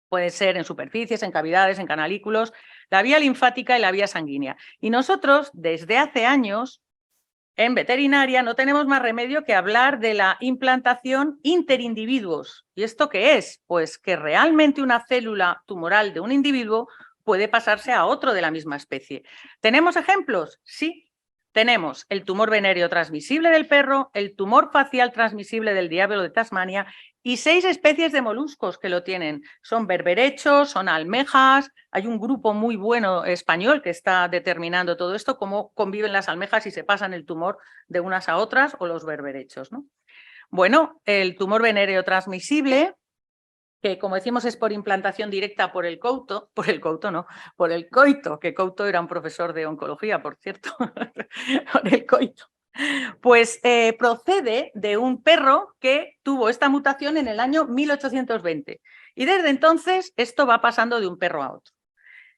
puede ser en superficies, en cavidades, en canalículos, la vía linfática y la vía sanguínea. Y nosotros, desde hace años, en veterinaria no tenemos más remedio que hablar de la implantación interindividuos. ¿Y esto qué es? Pues que realmente una célula tumoral de un individuo puede pasarse a otro de la misma especie. ¿Tenemos ejemplos? Sí. Tenemos el tumor venéreo transmisible del perro, el tumor facial transmisible del diablo de Tasmania y 6 especies de moluscos que lo tienen. Son berberechos, son almejas. Hay un grupo muy bueno español que está determinando todo esto, cómo conviven las almejas y se pasan el tumor de unas a otras, o los berberechos, ¿no? Bueno, el tumor venéreo transmisible, que como decimos es por implantación directa por el coito, que Couto era un profesor de oncología, por cierto, por el coito. Pues procede de un perro que tuvo esta mutación en el año 1820 y desde entonces esto va pasando de un perro a otro.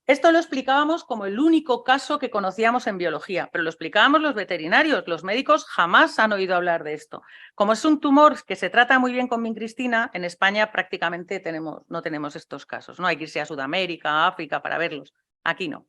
Esto lo explicábamos como el único caso que conocíamos en biología, pero lo explicábamos los veterinarios, los médicos jamás han oído hablar de esto. Como es un tumor que se trata muy bien con vincristina, en España prácticamente no tenemos estos casos, ¿no? Hay que irse a Sudamérica, a África para verlos, aquí no.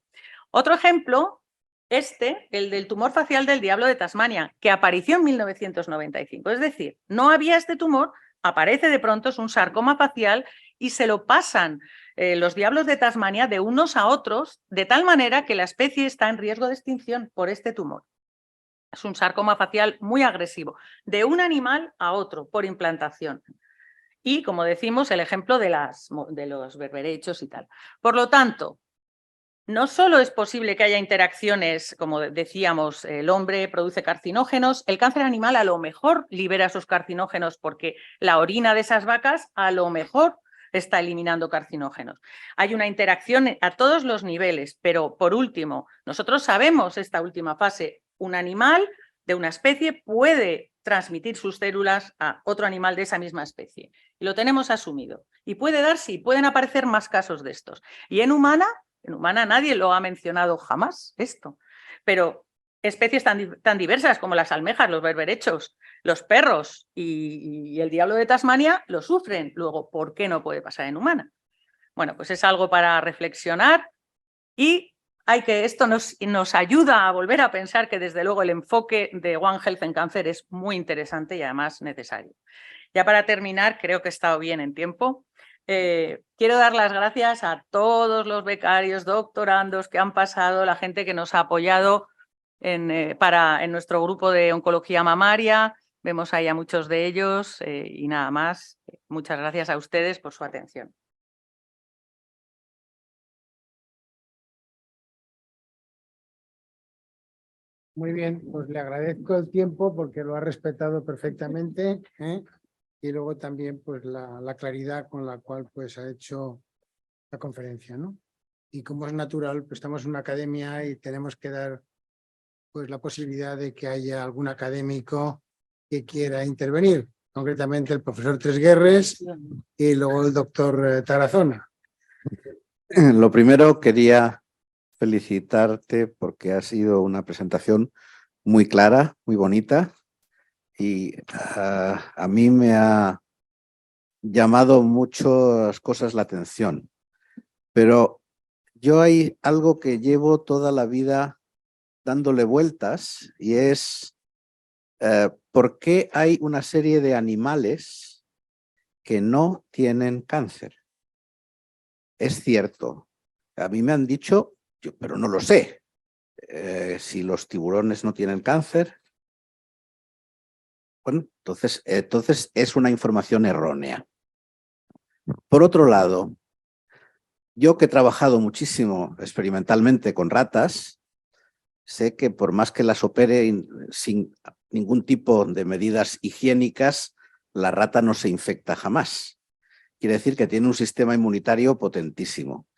Otro ejemplo, el del tumor facial del diablo de Tasmania, que apareció en 1995, es decir, no había este tumor, aparece de pronto, es un sarcoma facial y se lo pasan los diablos de Tasmania de unos a otros, de tal manera que la especie está en riesgo de extinción por este tumor. Es un sarcoma facial muy agresivo, de un animal a otro, por implantación. Y, como decimos, el ejemplo de los berberechos y tal. Por lo tanto, no solo es posible que haya interacciones, como decíamos, el hombre produce carcinógenos, el cáncer animal a lo mejor libera esos carcinógenos porque la orina de esas vacas a lo mejor está eliminando carcinógenos. Hay una interacción a todos los niveles, pero por último, nosotros sabemos esta última fase, un animal de una especie puede transmitir sus células a otro animal de esa misma especie. Y lo tenemos asumido. Y puede darse, pueden aparecer más casos de estos. Y en humana nadie lo ha mencionado jamás esto, pero especies tan diversas como las almejas, los berberechos, los perros y el diablo de Tasmania lo sufren. Luego, ¿por qué no puede pasar en humana? Bueno, pues es algo para reflexionar y esto nos ayuda a volver a pensar que desde luego el enfoque de One Health en cáncer es muy interesante y además necesario. Ya para terminar, creo que he estado bien en tiempo. Quiero dar las gracias a todos los becarios, doctorandos que han pasado, la gente que nos ha apoyado en nuestro grupo de oncología mamaria. Vemos ahí a muchos de ellos y nada más. Muchas gracias a ustedes por su atención. Muy bien, pues le agradezco el tiempo porque lo ha respetado perfectamente, ¿eh? Y luego también pues la claridad con la cual pues ha hecho la conferencia, ¿no? Y como es natural, pues estamos en una academia y tenemos que dar pues la posibilidad de que haya algún académico que quiera intervenir, concretamente el profesor Tresguerres y luego el doctor Tarazona. Lo primero, quería felicitarte porque ha sido una presentación muy clara, muy bonita y a mí me ha llamado muchas cosas la atención, pero yo hay algo que llevo toda la vida dándole vueltas y es ¿por qué hay una serie de animales que no tienen cáncer? Es cierto, a mí me han dicho, pero no lo sé, si los tiburones no tienen cáncer. Bueno, entonces es una información errónea. Por otro lado, yo que he trabajado muchísimo experimentalmente con ratas, sé que por más que las opere sin ningún tipo de medidas higiénicas, la rata no se infecta jamás. Quiere decir que tiene un sistema inmunitario potentísimo.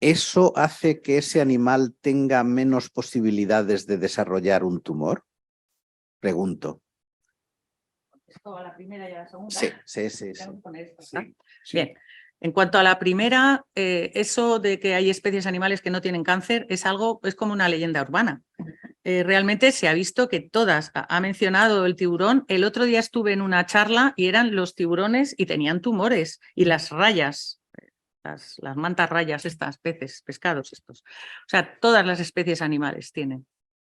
¿Eso hace que ese animal tenga menos posibilidades de desarrollar un tumor? Pregunto. ¿A la primera y a la segunda? Sí. Bien. En cuanto a la primera, eso de que hay especies animales que no tienen cáncer es como una leyenda urbana. Realmente se ha visto que todas, ha mencionado el tiburón, el otro día estuve en una charla y eran los tiburones y tenían tumores y las rayas, las mantas rayas, estas peces, pescados estos. O sea, todas las especies animales tienen,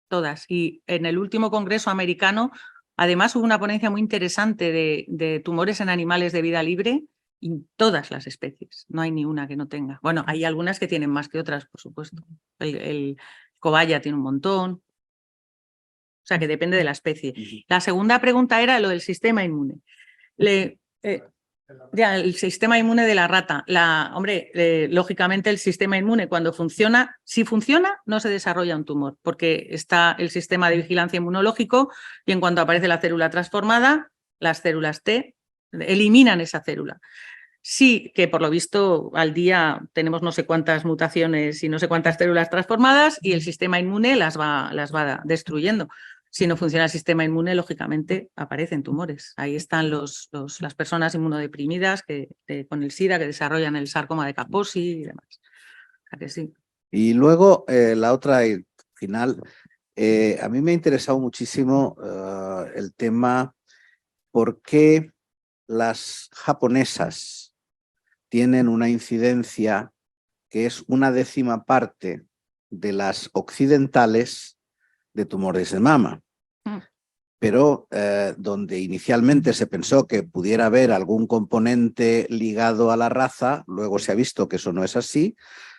todas. Y en el último congreso americano, además hubo una ponencia muy interesante de tumores en animales de vida libre y todas las especies, no hay ni una que no tenga. Bueno, hay algunas que tienen más que otras, por supuesto. El cobaya tiene un montón. O sea, que depende de la especie. La segunda pregunta era lo del sistema inmune. El sistema inmune de la rata. Lógicamente el sistema inmune cuando funciona, si funciona, no se desarrolla un tumor, porque está el sistema de vigilancia inmunológico y en cuanto aparece la célula transformada, las células T eliminan esa célula. Sí, que por lo visto al día tenemos no sé cuántas mutaciones y no sé cuántas células transformadas y el sistema inmune las va destruyendo. Si no funciona el sistema inmune, lógicamente aparecen tumores. Ahí están las personas inmunodeprimidas con el SIDA que desarrollan el sarcoma de Kaposi y demás. ¿A que sí? Y luego la otra y final, a mí me ha interesado muchísimo el tema por qué las japonesas tienen una incidencia que es 1/10 parte de las occidentales de tumores de mama. Pero donde inicialmente se pensó que pudiera haber algún componente ligado a la raza, luego se ha visto que eso no es así,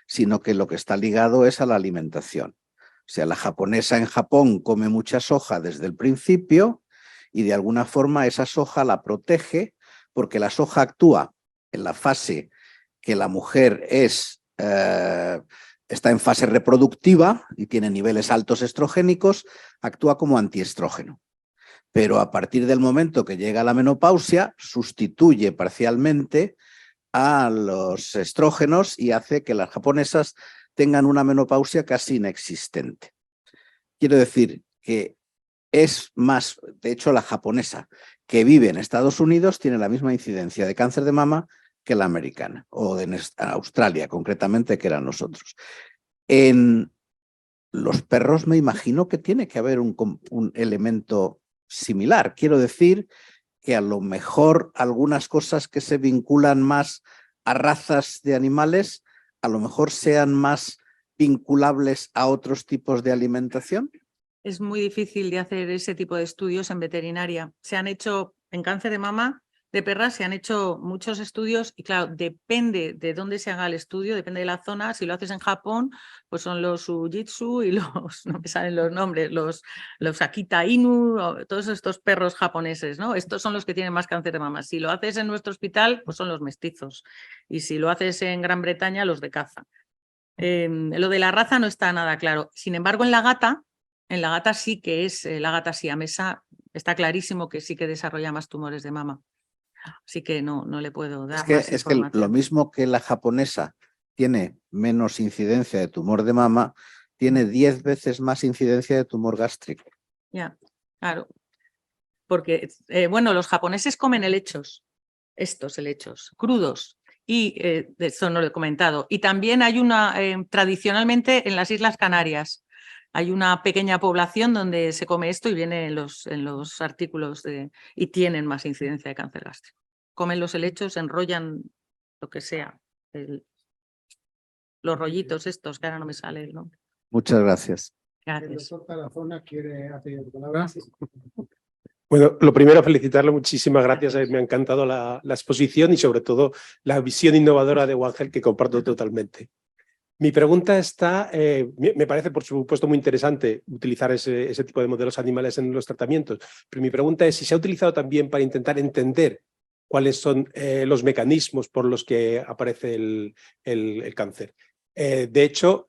sino que lo que está ligado es a la alimentación. O sea, la japonesa en Japón come mucha soja desde el principio y de alguna forma esa soja la protege porque la soja actúa en la fase que la mujer está en fase reproductiva y tiene niveles altos estrogénicos, actúa como antiestrógeno. Pero a partir del momento que llega la menopausia, sustituye parcialmente a los estrógenos y hace que las japonesas tengan una menopausia casi inexistente. Quiero decir que es más, de hecho, la japonesa que vive en Estados Unidos tiene la misma incidencia de cáncer de mama que la americana, o en Australia concretamente, que eran nosotros. En los perros me imagino que tiene que haber un elemento similar. Quiero decir que a lo mejor algunas cosas que se vinculan más a razas de animales, a lo mejor sean más vinculables a otros tipos de alimentación. Es muy difícil de hacer ese tipo de estudios en veterinaria. Se han hecho en cáncer de mama de perras, se han hecho muchos estudios y claro, depende de dónde se haga el estudio, depende de la zona. Si lo haces en Japón, pues son los Fujitsu y los, no me salen los nombres, los Akita Inu, todos estos perros japoneses, ¿no? Estos son los que tienen más cáncer de mama. Si lo haces en nuestro hospital, pues son los mestizos. Y si lo haces en Gran Bretaña, los de caza. Lo de la raza no está nada claro. Sin embargo, en la gata sí que es, la gata siamesa, está clarísimo que sí que desarrolla más tumores de mama. Así que no le puedo dar más Es que lo mismo que la japonesa tiene menos incidencia de tumor de mama, tiene 10 veces más incidencia de tumor gástrico. Ya, claro. Porque, bueno, los japoneses comen helechos, estos helechos, crudos. Y de eso no lo he comentado. Y también hay una, tradicionalmente en las Islas Canarias, hay una pequeña población donde se come esto y viene en los artículos y tienen más incidencia de cáncer gástrico. Comen los helechos, enrollan lo que sea, los rollitos estos, que ahora no me sale el nombre. Muchas gracias. El Gracias. doctor Tarazona quiere hacer palabra. Bueno, lo primero, felicitarle, muchísimas gracias. Me ha encantado la exposición y sobre todo la visión innovadora de Ángel, que comparto totalmente. Mi pregunta está, me parece por supuesto muy interesante utilizar ese tipo de modelos animales en los tratamientos, pero mi pregunta es si se ha utilizado también para intentar entender cuáles son los mecanismos por los que aparece el cáncer. De hecho,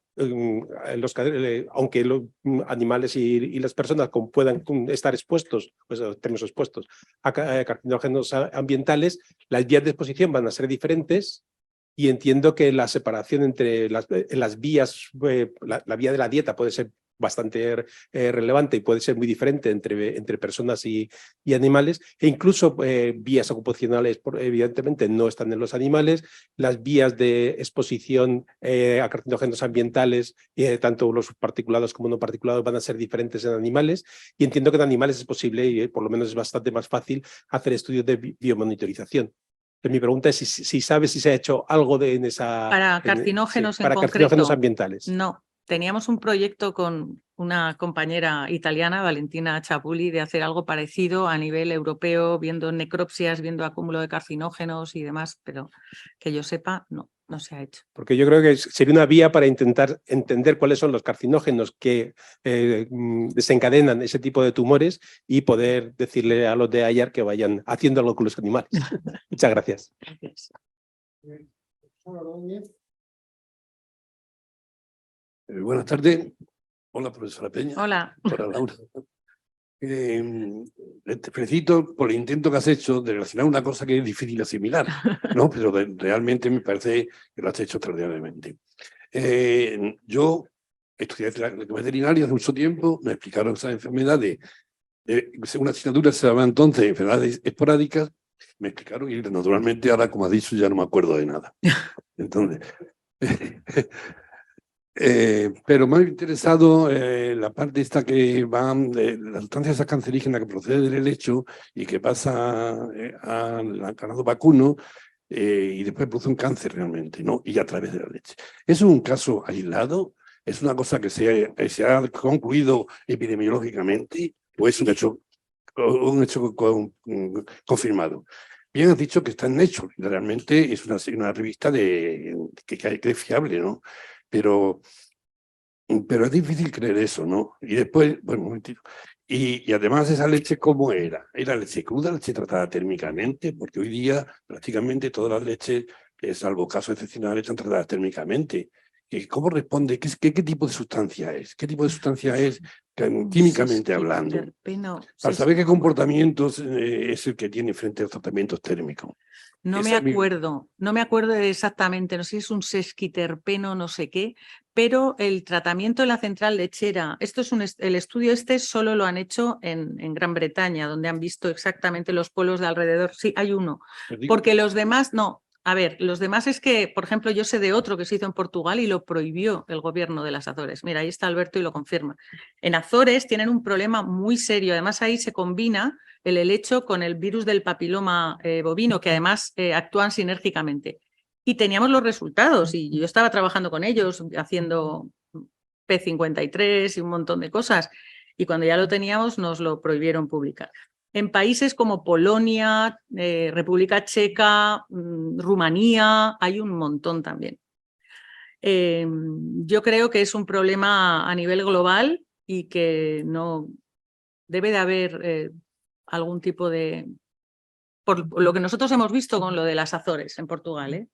aunque los animales y las personas puedan estar expuestos, pues tenemos expuestos a carcinógenos ambientales, las vías de exposición van a ser diferentes. Y entiendo que la separación entre las vías, la vía de la dieta puede ser bastante relevante y puede ser muy diferente entre personas y animales, e incluso vías ocupacionales, evidentemente, no están en los animales. Las vías de exposición a carcinógenos ambientales, tanto los particulados como no particulados, van a ser diferentes en animales, y entiendo que en animales es posible, y por lo menos es bastante más fácil, hacer estudios de biomonitorización. Mi pregunta es si sabes si se ha hecho algo en esa... Para carcinógenos para concreto, carcinógenos ambientales. No, teníamos un proyecto con una compañera italiana, Valentina Chapuli, de hacer algo parecido a nivel europeo, viendo necropsias, viendo acúmulo de carcinógenos y demás, pero que yo sepa, no se ha hecho. Porque yo creo que sería una vía para intentar entender cuáles son los carcinógenos que desencadenan ese tipo de tumores y poder decirle a los de AIAR que vayan haciendo algo con los animales. Muchas gracias. Gracias. Buenas tardes. Hola, profesora Peña. Hola. Hola, Laura. Te felicito por el intento que has hecho de relacionar una cosa que es difícil de asimilar, ¿no? Pero realmente me parece que lo has hecho extraordinariamente. Yo estudié veterinaria hace mucho tiempo, me explicaron esa enfermedad una asignatura se llama entonces enfermedades esporádicas, me explicaron y naturalmente ahora, como has dicho, ya no me acuerdo de nada. Entonces, Pero me ha interesado la parte esta que va de la sustancia esa cancerígena que procede del helecho y que pasa al ganado vacuno y después produce un cáncer realmente, ¿no? Y a través de la leche. ¿Es un caso aislado? ¿Es una cosa que se ha concluido epidemiológicamente o es un hecho confirmado? Bien has dicho que está en Nature, realmente es una revista que es fiable, ¿no? Pero es difícil creer eso, ¿no? Y después, bueno, un momentito. Y además esa leche, ¿cómo era? ¿Era leche cruda, leche tratada térmicamente? Porque hoy día prácticamente todas las leches, salvo casos excepcionales, están tratadas térmicamente. ¿Cómo responde? ¿Qué tipo de sustancia es? ¿Qué tipo de sustancia es químicamente hablando? Para saber qué comportamientos es el que tiene frente a los tratamientos térmicos. No me acuerdo exactamente, no sé si es un sesquiterpeno, no sé qué, pero el tratamiento de la central lechera, el estudio solo lo han hecho en Gran Bretaña, donde han visto exactamente los pueblos de alrededor. Sí, hay uno, porque los demás no. A ver, los demás es que, por ejemplo, yo sé de otro que se hizo en Portugal y lo prohibió el gobierno de las Azores. Mira, ahí está Alberto y lo confirma. En Azores tienen un problema muy serio, además ahí se combina el helecho con el virus del papiloma bovino, que además actúan sinérgicamente. Y teníamos los resultados, y yo estaba trabajando con ellos, haciendo P53 y un montón de cosas, y cuando ya lo teníamos nos lo prohibieron publicar. En países como Polonia, República Checa, Rumanía, hay un montón también. Yo creo que es un problema a nivel global y que no debe de haber algún tipo de... Por lo que nosotros hemos visto con lo de las Azores en Portugal, ¿eh?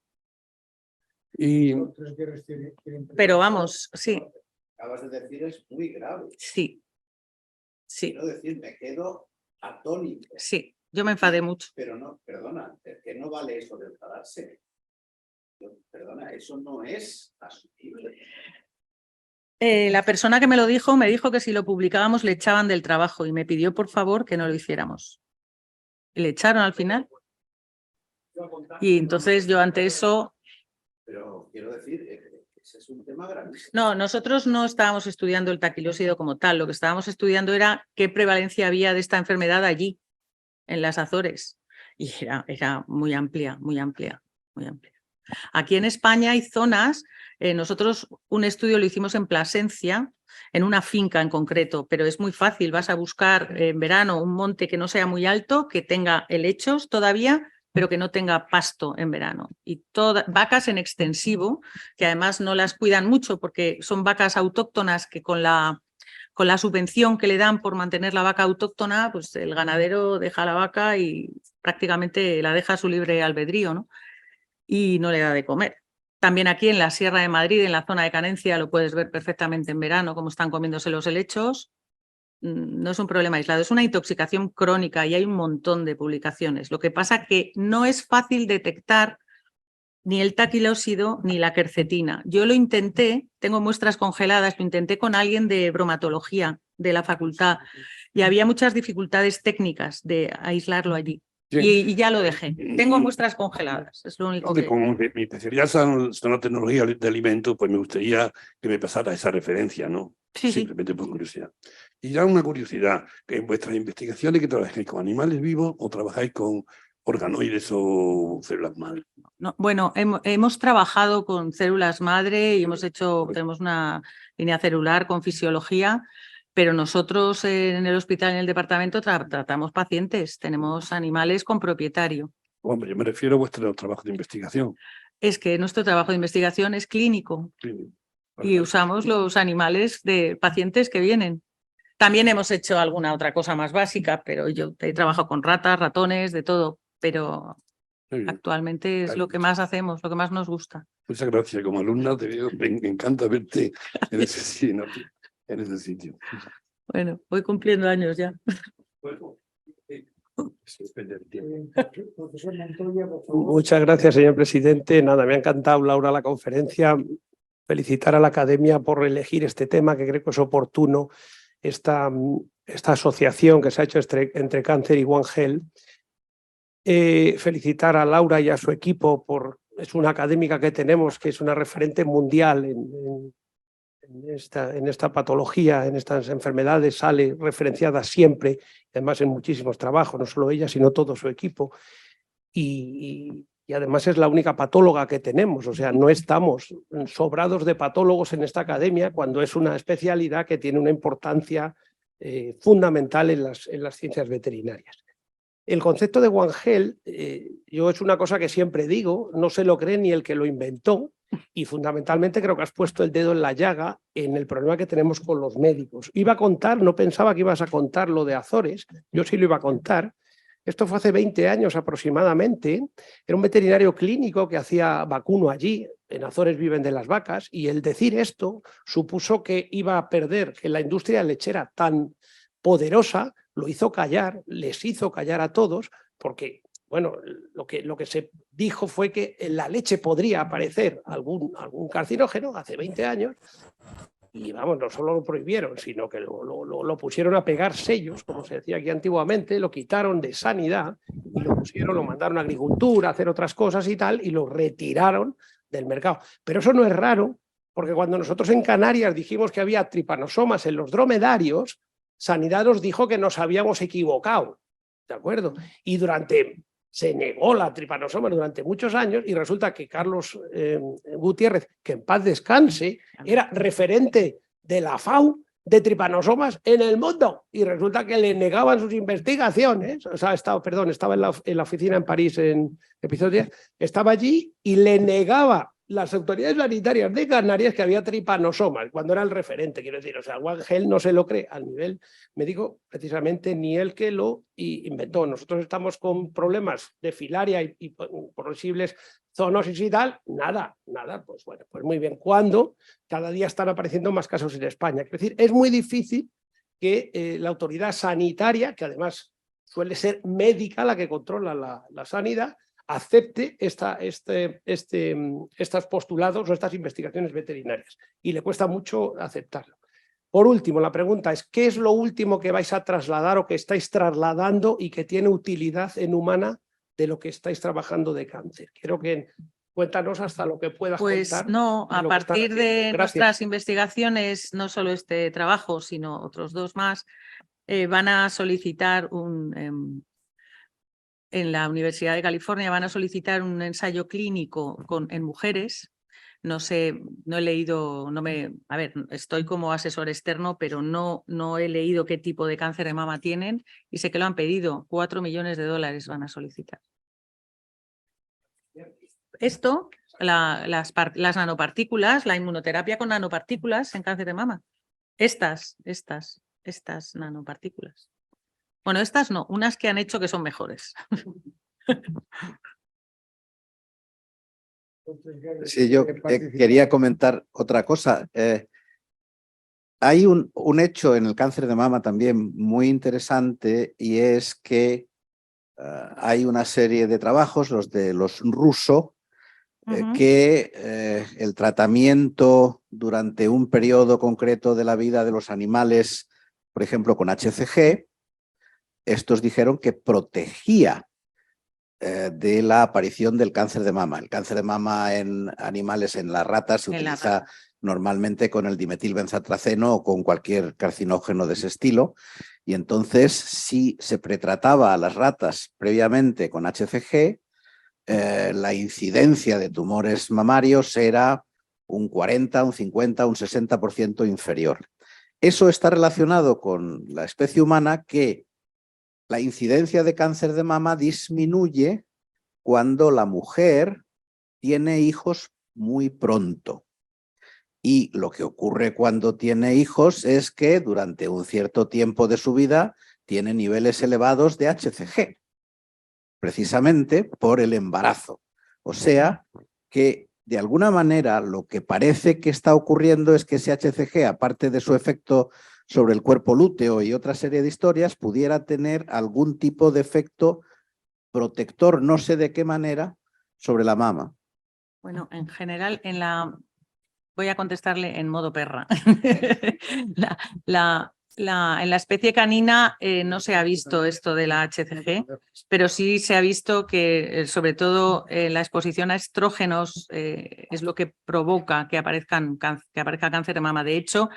Pero vamos, sí. Acabas de decir es muy grave. Sí. Sí. Quiero decir, me quedo atónito. Sí, yo me enfadé mucho. Pero no, perdona, es que no vale eso de enfadarse. Perdona, eso no es asumible. La persona que me lo dijo me dijo que si lo publicábamos le echaban del trabajo y me pidió por favor que no lo hiciéramos. Y le echaron al final. Y entonces yo ante eso... Pero quiero decir, ese es un tema gravísimo. No, nosotros no estábamos estudiando el taquilósido como tal, lo que estábamos estudiando era qué prevalencia había de esta enfermedad allí, en las Azores. Y era muy amplia, muy amplia, muy amplia. Aquí en España hay zonas, nosotros un estudio lo hicimos en Plasencia, en una finca en concreto, pero es muy fácil, vas a buscar en verano un monte que no sea muy alto, que tenga helechos todavía, pero que no tenga pasto en verano. Y vacas en extensivo, que además no las cuidan mucho porque son vacas autóctonas que con la subvención que le dan por mantener la vaca autóctona, pues el ganadero deja la vaca y prácticamente la deja a su libre albedrío, ¿no? Y no le da de comer. También aquí en la Sierra de Madrid, en la zona de Canencia, lo puedes ver perfectamente en verano, cómo están comiéndose los helechos. No es un problema aislado, es una intoxicación crónica y hay un montón de publicaciones. Lo que pasa que no es fácil detectar ni el taquilósido ni la quercetina. Yo lo intenté, tengo muestras congeladas, lo intenté con alguien de bromatología de la facultad y había muchas dificultades técnicas de aislarlo allí. Sí. Y ya lo dejé. Tengo muestras congeladas, es lo único que... Como mi especialidad son la tecnología de alimentos, pues me gustaría que me pasara esa referencia, ¿no? Sí, simplemente por curiosidad. Y ya una curiosidad, que en vuestras investigaciones que trabajáis con animales vivos o trabajáis con organoides o células madre. No, bueno, hemos trabajado con células madre y tenemos una línea celular con fisiología, pero nosotros en el hospital, en el departamento, tratamos pacientes, tenemos animales con propietario. Hombre, yo me refiero a vuestro trabajo de investigación. Es que nuestro trabajo de investigación es clínico y usamos los animales de pacientes que vienen. También hemos hecho alguna otra cosa más básica, pero yo he trabajado con ratas, ratones, de todo, pero actualmente es lo que más hacemos, lo que más nos gusta. Muchas gracias. Como alumna me encanta verte en ese sitio. Bueno, voy cumpliendo años ya. Muchas gracias, señor presidente. Nada, me ha encantado, Laura, la conferencia. Felicitar a la Academia por elegir este tema, que creo que es oportuno, esta asociación que se ha hecho entre Cáncer y One Health. Felicitar a Laura y a su equipo es una académica que tenemos, que es una referente mundial en esta patología, en estas enfermedades, sale referenciada siempre, además en muchísimos trabajos, no solo ella, sino todo su equipo. Y además es la única patóloga que tenemos, o sea, no estamos sobrados de patólogos en esta academia cuando es una especialidad que tiene una importancia fundamental en las ciencias veterinarias. El concepto de One Health, yo es una cosa que siempre digo, no se lo cree ni el que lo inventó, y fundamentalmente creo que has puesto el dedo en la llaga en el problema que tenemos con los médicos. Iba a contar, no pensaba que ibas a contar lo de Azores, yo sí lo iba a contar. Esto fue hace 20 años aproximadamente. Era un veterinario clínico que hacía vacuno allí, en Azores viven de las vacas, y el decir esto supuso que iba a perder, que la industria lechera tan poderosa lo hizo callar, les hizo callar a todos, porque bueno, lo que se dijo fue que en la leche podría aparecer algún carcinógeno hace 20 años, y vamos, no solo lo prohibieron, sino que lo pusieron a pegar sellos, como se decía aquí antiguamente, lo quitaron de sanidad y lo mandaron a agricultura, a hacer otras cosas y tal, y lo retiraron del mercado. Pero eso no es raro, porque cuando nosotros en Canarias dijimos que había tripanosomas en los dromedarios, Sanidad nos dijo que nos habíamos equivocado, ¿de acuerdo? Y se negó la tripanosoma durante muchos años, y resulta que Carlos Gutiérrez, que en paz descanse, era referente de la FAO de tripanosomas en el mundo, y resulta que le negaban sus investigaciones. O sea, estaba en la oficina en París, en episodio 10, estaba allí y le negaba las autoridades sanitarias de Canarias que había tripanosomas, cuando era el referente, quiero decir. O sea, One Health no se lo cree al nivel médico, precisamente, ni el que lo inventó. Nosotros estamos con problemas de filaria y posibles zoonosis y tal, nada, pues bueno, pues muy bien. Cuando cada día están apareciendo más casos en España. Es decir, es muy difícil que la autoridad sanitaria, que además suele ser médica la que controla la sanidad, acepte estos postulados o estas investigaciones veterinarias, y le cuesta mucho aceptarlo. Por último, la pregunta es, ¿qué es lo último que vais a trasladar o que estáis trasladando y que tiene utilidad en humana de lo que estáis trabajando de cáncer? Quiero que cuéntanos hasta lo que puedas contar. Pues no, a partir de nuestras investigaciones, no solo este trabajo, sino otros dos más, van a solicitar en la Universidad de California van a solicitar un ensayo clínico en mujeres. No sé, no he leído, a ver, estoy como asesor externo, pero no he leído qué tipo de cáncer de mama tienen, y sé que lo han pedido. $4 millones van a solicitar. Esto, las nanopartículas, la inmunoterapia con nanopartículas en cáncer de mama. Estas nanopartículas. Bueno, estas no, unas que han hecho que son mejores. Sí, yo quería comentar otra cosa. Hay un hecho en el cáncer de mama también muy interesante, y es que hay una serie de trabajos, los de los rusos, que el tratamiento durante un periodo concreto de la vida de los animales, por ejemplo con HCG, estos dijeron que protegía de la aparición del cáncer de mama. El cáncer de mama en animales, en las ratas, se utiliza normalmente con el dimetilbenzatraceno o con cualquier carcinógeno de ese estilo, y entonces si se pretrataba a las ratas previamente con HCG, la incidencia de tumores mamarios era un 40, un 50, un 60% inferior. Eso está relacionado con la especie humana, que la incidencia de cáncer de mama disminuye cuando la mujer tiene hijos muy pronto. Y lo que ocurre cuando tiene hijos es que durante un cierto tiempo de su vida tiene niveles elevados de HCG, precisamente por el embarazo. O sea que de alguna manera lo que parece que está ocurriendo es que ese HCG, aparte de su efecto sobre el cuerpo lúteo y otra serie de historias, pudiera tener algún tipo de efecto protector, no sé de qué manera, sobre la mama. Bueno, en general, voy a contestarle en modo perra. En la especie canina no se ha visto esto de la HCG, pero sí se ha visto que sobre todo la exposición a estrógenos es lo que provoca que aparezca cáncer de mama. De hecho,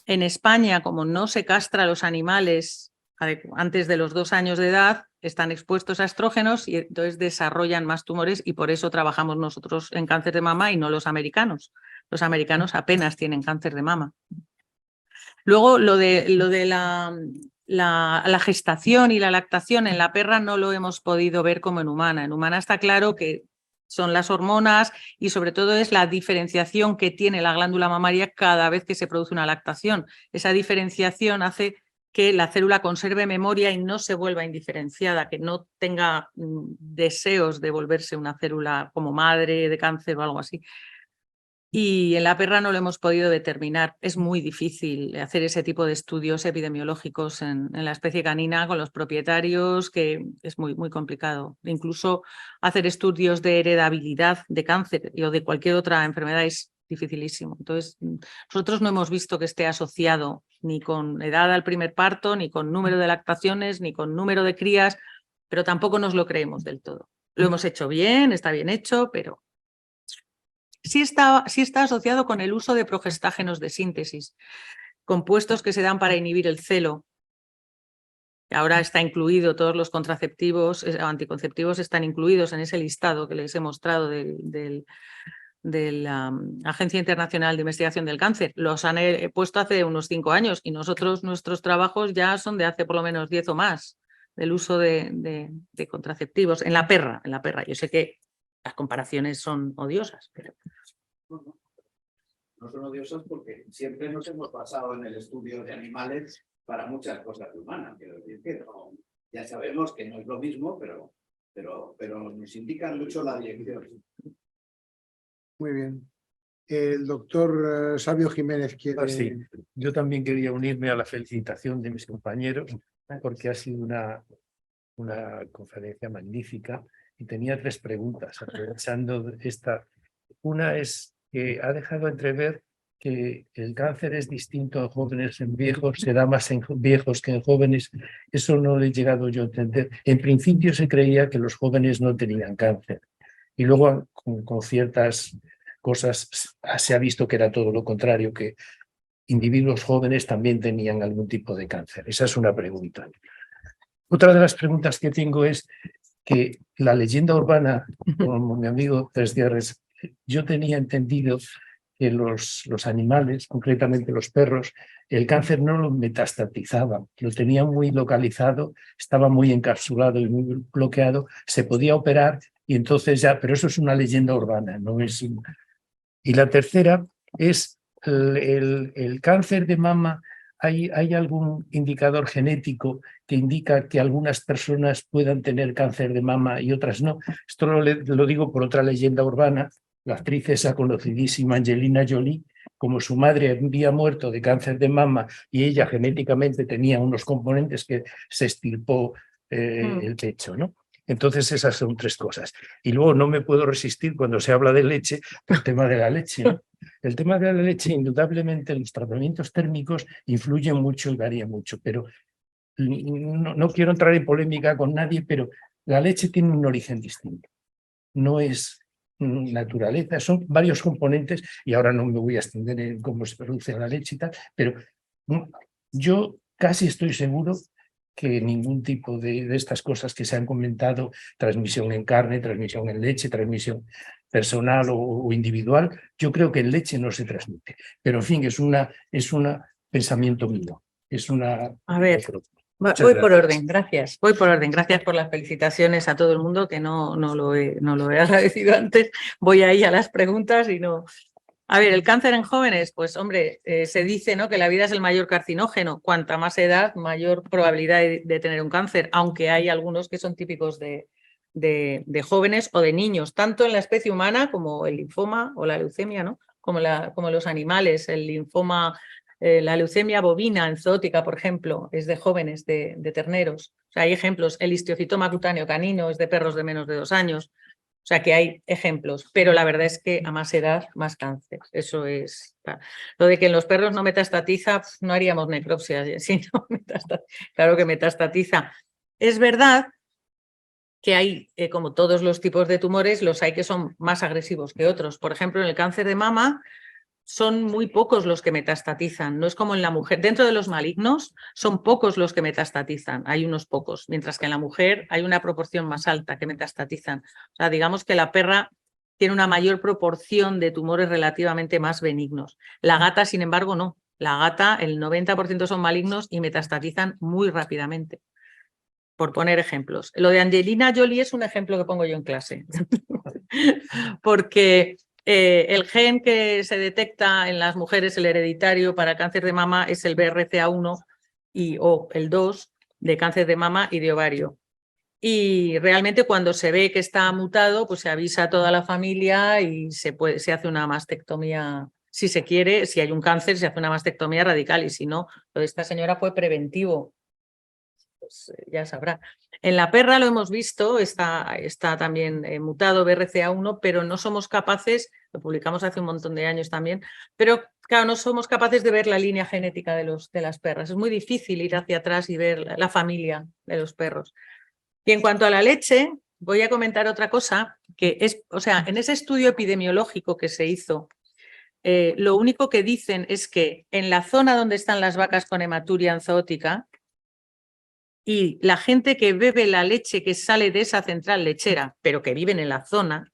en España, como no se castra a los animales antes de los 2 años de edad, están expuestos a estrógenos y entonces desarrollan más tumores, y por eso trabajamos nosotros en cáncer de mama y no los americanos. Los americanos apenas tienen cáncer de mama. Luego, lo de la gestación y la lactación en la perra no lo hemos podido ver como en humana. En humana está claro que son las hormonas y sobre todo es la diferenciación que tiene la glándula mamaria cada vez que se produce una lactación. Esa diferenciación hace que la célula conserve memoria y no se vuelva indiferenciada, que no tenga deseos de volverse una célula como madre de cáncer o algo así. Y en la perra no lo hemos podido determinar. Es muy difícil hacer ese tipo de estudios epidemiológicos en la especie canina con los propietarios, que es muy, muy complicado. Incluso hacer estudios de heredabilidad de cáncer o de cualquier otra enfermedad es dificilísimo. Entonces, nosotros no hemos visto que esté asociado ni con edad al primer parto, ni con número de lactaciones, ni con número de crías, pero tampoco nos lo creemos del todo. Lo hemos hecho bien, está bien hecho, pero sí está asociado con el uso de progestágenos de síntesis, compuestos que se dan para inhibir el celo. Ahora está incluido, todos los contraceptivos, anticonceptivos están incluidos en ese listado que les he mostrado de la Agencia Internacional de Investigación del Cáncer. Los han puesto hace unos 5 años y nuestros trabajos ya son de hace por lo menos 10 o más, del uso de contraceptivos en la perra. Yo sé que las comparaciones son odiosas, pero... No son odiosas porque siempre nos hemos basado en el estudio de animales para muchas cosas humanas. Quiero decir que no, ya sabemos que no es lo mismo, pero nos indican mucho la dirección. Muy bien. El doctor Sabio Jiménez quiere... Sí, yo también quería unirme a la felicitación de mis compañeros porque ha sido una conferencia magnífica y tenía 3 preguntas aprovechando esta. Una es que ha dejado entrever que el cáncer es distinto en jóvenes, en viejos, se da más en viejos que en jóvenes. Eso no lo he llegado yo a entender. En principio se creía que los jóvenes no tenían cáncer y luego con ciertas cosas se ha visto que era todo lo contrario, que individuos jóvenes también tenían algún tipo de cáncer. Esa es una pregunta. Otra de las preguntas que tengo es que la leyenda urbana, como mi amigo Tres Tierras, yo tenía entendido que los animales, concretamente los perros, el cáncer no lo metastatizaban, lo tenían muy localizado, estaba muy encapsulado y muy bloqueado, se podía operar y entonces ya, pero eso es una leyenda urbana, no es... Y la tercera es el cáncer de mama. ¿Hay algún indicador genético que indica que algunas personas puedan tener cáncer de mama y otras no? Esto lo digo por otra leyenda urbana. La actriz esa conocidísima Angelina Jolie, como su madre había muerto de cáncer de mama y ella genéticamente tenía unos componentes que se extirpó el pecho, ¿no? Entonces esas son 3 cosas. Y luego no me puedo resistir cuando se habla de leche, el tema de la leche, ¿no? El tema de la leche, indudablemente, los tratamientos térmicos influyen mucho y varían mucho, pero no quiero entrar en polémica con nadie, pero la leche tiene un origen distinto. No es naturaleza, son varios componentes, y ahora no me voy a extender en cómo se produce la leche y tal, pero yo casi estoy seguro que ningún tipo de estas cosas que se han comentado, transmisión en carne, transmisión en leche, transmisión personal o individual, yo creo que en leche no se transmite. Pero en fin, es un pensamiento mío. Es una... A ver, voy por orden, gracias. Voy por orden, gracias por las felicitaciones a todo el mundo, que no lo he agradecido antes. Voy ahí a las preguntas y no... A ver, el cáncer en jóvenes, pues hombre, se dice, ¿no?, que la vida es el mayor carcinógeno. Cuanta más edad, mayor probabilidad de tener un cáncer, aunque hay algunos que son típicos de jóvenes o de niños, tanto en la especie humana como el linfoma o la leucemia, ¿no?, como los animales. El linfoma, la leucemia bovina enzootica, por ejemplo, es de jóvenes, de terneros. O sea, hay ejemplos. El histiocitoma cutáneo canino es de perros de menos de 2 años. O sea que hay ejemplos, pero la verdad es que a más edad, más cáncer. Eso es. Lo de que en los perros no metastatiza, no haríamos necropsia. Si no claro que metastatiza. Es verdad que hay, como todos los tipos de tumores, los hay que son más agresivos que otros. Por ejemplo, en el cáncer de mama son muy pocos los que metastatizan. No es como en la mujer. Dentro de los malignos son pocos los que metastatizan. Hay unos pocos. Mientras que en la mujer hay una proporción más alta que metastatizan. O sea, digamos que la perra tiene una mayor proporción de tumores relativamente más benignos. La gata, sin embargo, no. La gata, el 90% son malignos y metastatizan muy rápidamente. Por poner ejemplos. Lo de Angelina Jolie es un ejemplo que pongo yo en clase. Porque el gen que se detecta en las mujeres, el hereditario para cáncer de mama, es el BRCA1 o el 2 de cáncer de mama y de ovario. Y realmente cuando se ve que está mutado, pues se avisa a toda la familia y se hace una mastectomía. Si se quiere, si hay un cáncer, se hace una mastectomía radical y si no, lo de esta señora fue preventivo. Pues ya sabrá. En la perra lo hemos visto, está también mutado BRCA1, pero no somos capaces, lo publicamos hace un montón de años también, pero claro, no somos capaces de ver la línea genética de las perras. Es muy difícil ir hacia atrás y ver la familia de los perros. Y en cuanto a la leche, voy a comentar otra cosa, que es, o sea, en ese estudio epidemiológico que se hizo, lo único que dicen es que en la zona donde están las vacas con hematuria zoótica, y la gente que bebe la leche que sale de esa central lechera, pero que viven en la zona,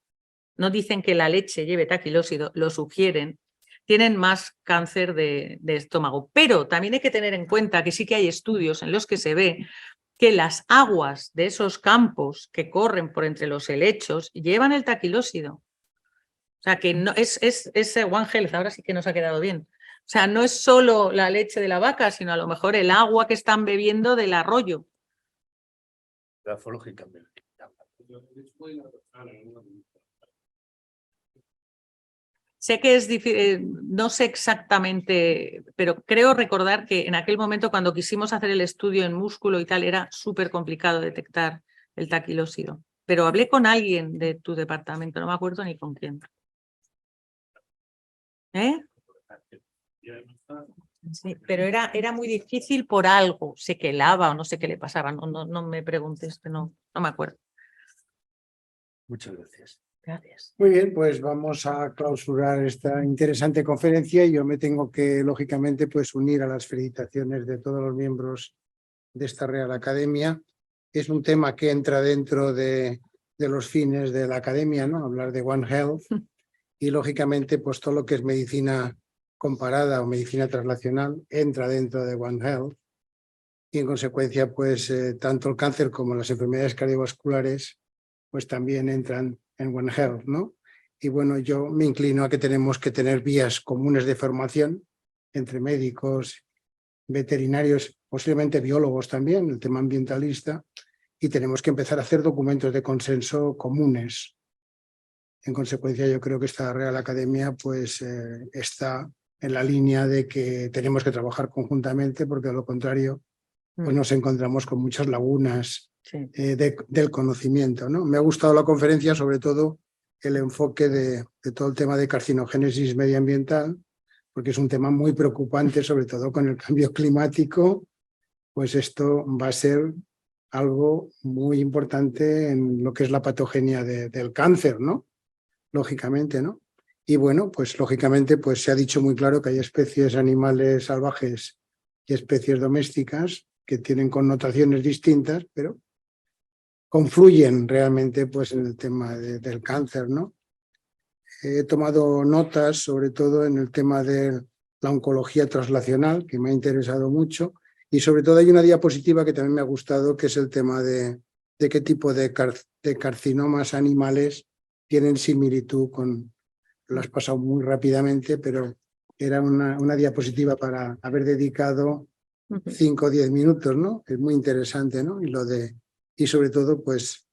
no dicen que la leche lleve taquilósido, lo sugieren, tienen más cáncer de estómago. Pero también hay que tener en cuenta que sí que hay estudios en los que se ve que las aguas de esos campos que corren por entre los helechos llevan el taquilósido. O sea que no, es One Health, ahora sí que nos ha quedado bien. O sea, no es solo la leche de la vaca, sino a lo mejor el agua que están bebiendo del arroyo. Grafológicamente. Sé que es difícil, no sé exactamente, pero creo recordar que en aquel momento cuando quisimos hacer el estudio en músculo y tal, era súper complicado detectar el taquilósido. Pero hablé con alguien de tu departamento, no me acuerdo ni con quién. Sí, pero era muy difícil por algo, sé que lava o no sé qué le pasaba, no me preguntes, no me acuerdo. Muchas gracias. Gracias. Muy bien, pues vamos a clausurar esta interesante conferencia y yo me tengo que, lógicamente, pues unir a las felicitaciones de todos los miembros de esta Real Academia. Es un tema que entra dentro de los fines de la Academia, ¿no? Hablar de One Health y, lógicamente, pues todo lo que es medicina comparada o medicina translacional entra dentro de One Health y, en consecuencia, pues tanto el cáncer como las enfermedades cardiovasculares pues también entran en One Health, ¿no? Y bueno, yo me inclino a que tenemos que tener vías comunes de formación entre médicos, veterinarios, posiblemente biólogos también, el tema ambientalista, y tenemos que empezar a hacer documentos de consenso comunes. En consecuencia, yo creo que esta Real Academia pues está en la línea de que tenemos que trabajar conjuntamente, porque de lo contrario pues nos encontramos con muchas lagunas del conocimiento, ¿no? Me ha gustado la conferencia, sobre todo el enfoque de todo el tema de carcinogénesis medioambiental, porque es un tema muy preocupante, sobre todo con el cambio climático, pues esto va a ser algo muy importante en lo que es la patogenia del cáncer, ¿no? Lógicamente, ¿no? Y bueno, pues lógicamente pues se ha dicho muy claro que hay especies animales salvajes y especies domésticas que tienen connotaciones distintas, pero confluyen realmente pues en el tema del cáncer, ¿no? He tomado notas sobre todo en el tema de la oncología translacional, que me ha interesado mucho, y sobre todo hay una diapositiva que también me ha gustado, que es el tema de qué tipo de carcinomas animales tienen similitud con... Lo has pasado muy rápidamente, pero era una diapositiva para haber dedicado 5 o 10 minutos, ¿no? Es muy interesante, ¿no? Y sobre todo, pues,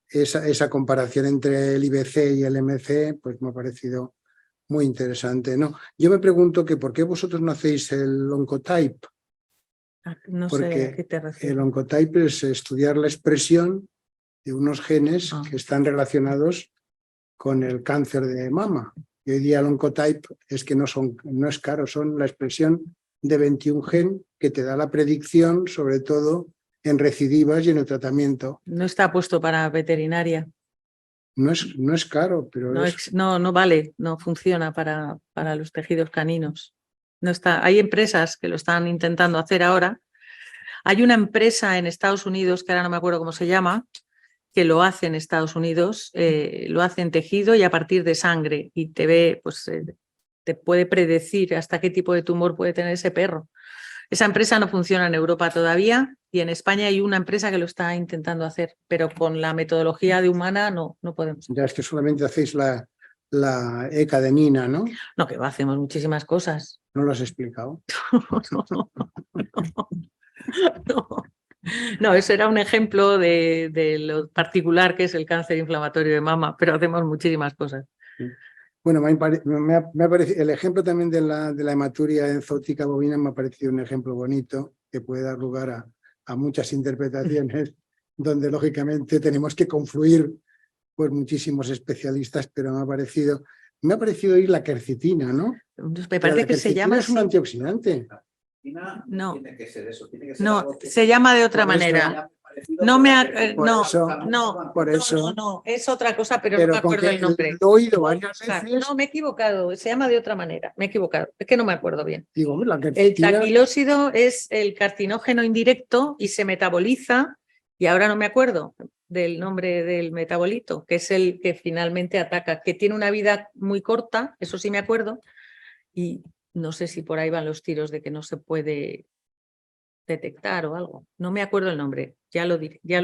esa comparación entre el IBC y el MC, pues me ha parecido muy interesante, ¿no? Yo me pregunto que ¿por qué vosotros no hacéis el Oncotype? No sé a qué te refieres. El Oncotype es estudiar la expresión de unos genes que están relacionados con el cáncer de mama. Y hoy día el Oncotype es que no es caro, son la expresión de 21 gen que te da la predicción, sobre todo en recidivas y en el tratamiento. No está puesto para veterinaria. No es caro, pero No vale, no funciona para los tejidos caninos. No está. Hay empresas que lo están intentando hacer ahora. Hay una empresa en Estados Unidos, que ahora no me acuerdo cómo se llama, que lo hace en Estados Unidos, lo hace en tejido y a partir de sangre, y te ve, pues te puede predecir hasta qué tipo de tumor puede tener ese perro. Esa empresa no funciona en Europa todavía, y en España hay una empresa que lo está intentando hacer, pero con la metodología de humana no podemos. ya es que solamente hacéis la E-cadenina, ¿no? No, que va, hacemos muchísimas cosas. No lo has explicado. No, eso era un ejemplo de lo particular que es el cáncer inflamatorio de mama, pero hacemos muchísimas cosas. Bueno, me ha parecido, el ejemplo también de la hematuria enzootica bovina me ha parecido un ejemplo bonito que puede dar lugar a muchas interpretaciones donde lógicamente tenemos que confluir pues muchísimos especialistas, pero me ha parecido oír la quercitina, ¿no? Me parece que se llama es un así. antioxidante. No, tiene que ser eso, tiene que ser no, algo que- se llama de otra Por eso- manera. No me Por eso, no, es otra cosa, pero pero no me con acuerdo que el nombre. lo he oído varias Oscar, veces, no, me he equivocado, se llama de otra manera, me he equivocado, es que no me acuerdo bien. digo, hombre, la El quercitina, taquilósido es el carcinógeno indirecto y se metaboliza, y ahora no me acuerdo del nombre del metabolito, que es el que finalmente ataca, que tiene una vida muy corta, eso sí me acuerdo, y no sé si por ahí van los tiros de que no se puede detectar o algo. No me acuerdo el nombre, ya lo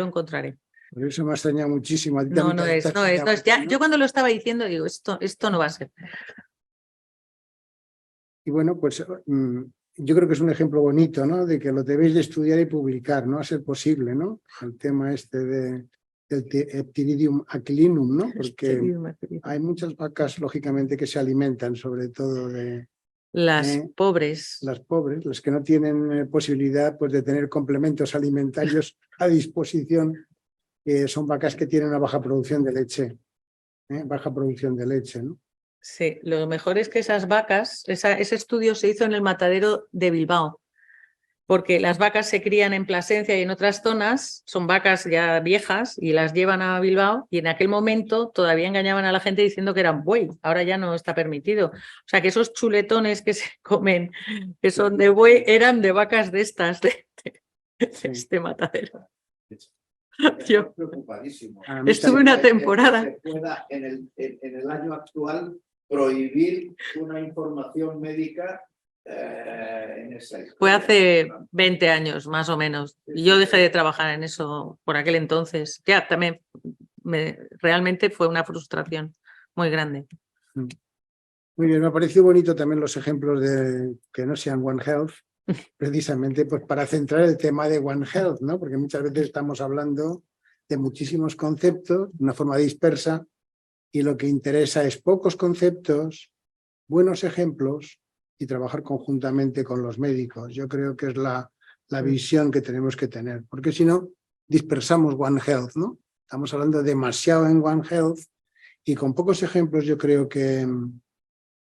encontraré. por eso me ha extrañado muchísimo. A ti No, también no te es. extrañado Ya, mucho, ¿no? yo cuando lo estaba diciendo digo, esto no va a ser. Y bueno, pues yo creo que es un ejemplo bonito, ¿no? De que lo debéis de estudiar y publicar, ¿no? A ser posible, ¿no? El tema este del Heptiridium aquilinum, ¿no? Porque hay muchas vacas, lógicamente, que se alimentan sobre todo de Las pobres. las pobres, las que no tienen posibilidad pues, de tener complementos alimentarios a disposición, son vacas que tienen una baja producción de leche, baja producción de leche, ¿no? Sí, lo mejor es que esas vacas, ese estudio se hizo en el matadero de Bilbao, porque las vacas se crían en Plasencia y en otras zonas, son vacas ya viejas y las llevan a Bilbao, y en aquel momento todavía engañaban a la gente diciendo que eran buey, ahora ya no está permitido. O sea que esos chuletones que se comen, que son de buey, eran de vacas de estas, de este matadero. Yo preocupadísimo. A mí estuve también. una temporada. Que se pueda en el año actual prohibir una información médica en esa historia. Fue hace 20 años, más o menos. Y yo dejé de trabajar en eso por aquel entonces. Ya también realmente fue una frustración muy grande. Muy bien, me ha parecido bonito también los ejemplos de que no sean One Health, precisamente pues para centrar el tema de One Health, ¿no? Porque muchas veces estamos hablando de muchísimos conceptos de una forma dispersa y lo que interesa es pocos conceptos, buenos ejemplos y trabajar conjuntamente con los médicos. Yo creo que es la visión que tenemos que tener, porque si no, dispersamos One Health, ¿no? Estamos hablando demasiado en One Health y con pocos ejemplos yo creo que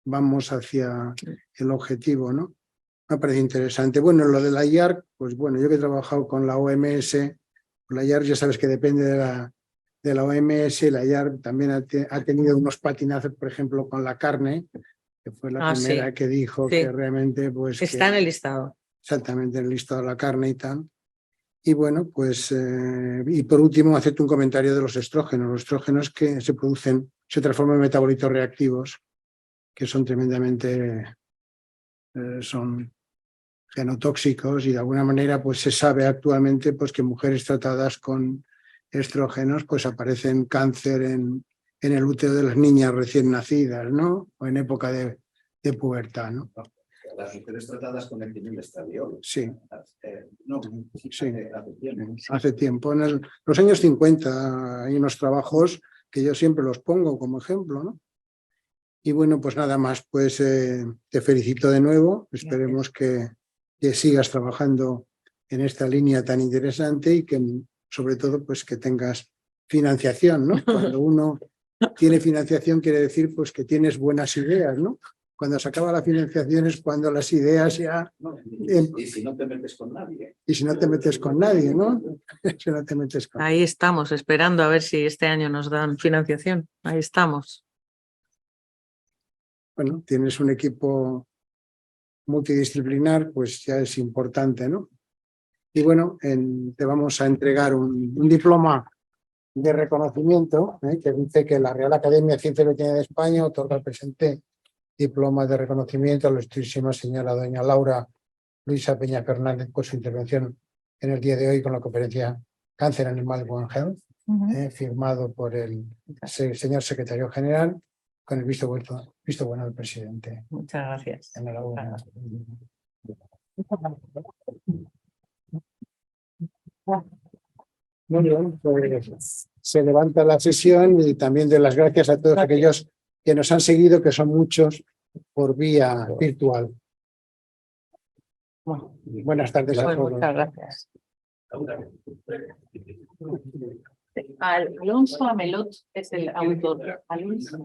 vamos hacia el objetivo, ¿no? Me parece interesante. Bueno, lo de la IARC, pues bueno, yo que he trabajado con la OMS, la IARC ya sabes que depende de la OMS, la IARC también ha tenido unos patinazos, por ejemplo, con la carne, que fue la primera sí. que dijo Sí. que realmente pues Está en el listado. exactamente en el listado de la carne y tal. Y bueno, pues y por último hacerte un comentario de los estrógenos que se producen, se transforman en metabolitos reactivos que son tremendamente son genotóxicos y de alguna manera pues se sabe actualmente pues que mujeres tratadas con estrógenos pues aparecen cáncer en el útero de las niñas recién nacidas, ¿no? O en época de pubertad, ¿no? Las mujeres tratadas con etilenoestradiol. Sí. No, Sí. hace tiempo. Hace tiempo. En los años 50 hay unos trabajos que yo siempre los pongo como ejemplo, ¿no? Y bueno, pues nada más, pues te felicito de nuevo. Esperemos que sigas trabajando en esta línea tan interesante y que sobre todo pues que tengas financiación, ¿no? Cuando uno tiene financiación quiere decir pues que tienes buenas ideas, ¿no? Cuando se acaba la financiación es cuando las ideas ya... Y si no te metes con nadie. Y si no te metes con nadie, ¿no? Si no te metes con... Ahí estamos, esperando a ver si este año nos dan financiación. Ahí estamos. Bueno, tienes un equipo multidisciplinar, pues ya es importante, ¿no? Y bueno, te vamos a entregar un diploma de reconocimiento, que dice que la Real Academia de Ciencias y Veterinaria de España otorga al presente diploma de reconocimiento a la ilustrísima señora doña Laura Luisa Peña Fernández por su intervención en el día de hoy con la conferencia Cáncer Animal One Health, firmado por el señor secretario general con el visto bueno del presidente. Muchas gracias. Enhorabuena. Muy bien, pues se levanta la sesión y también doy las gracias a todos aquellos que nos han seguido, que son muchos, por vía virtual. Bueno, buenas tardes a Pues todos. muchas gracias. Alonso Amelot es el autor. Alonso.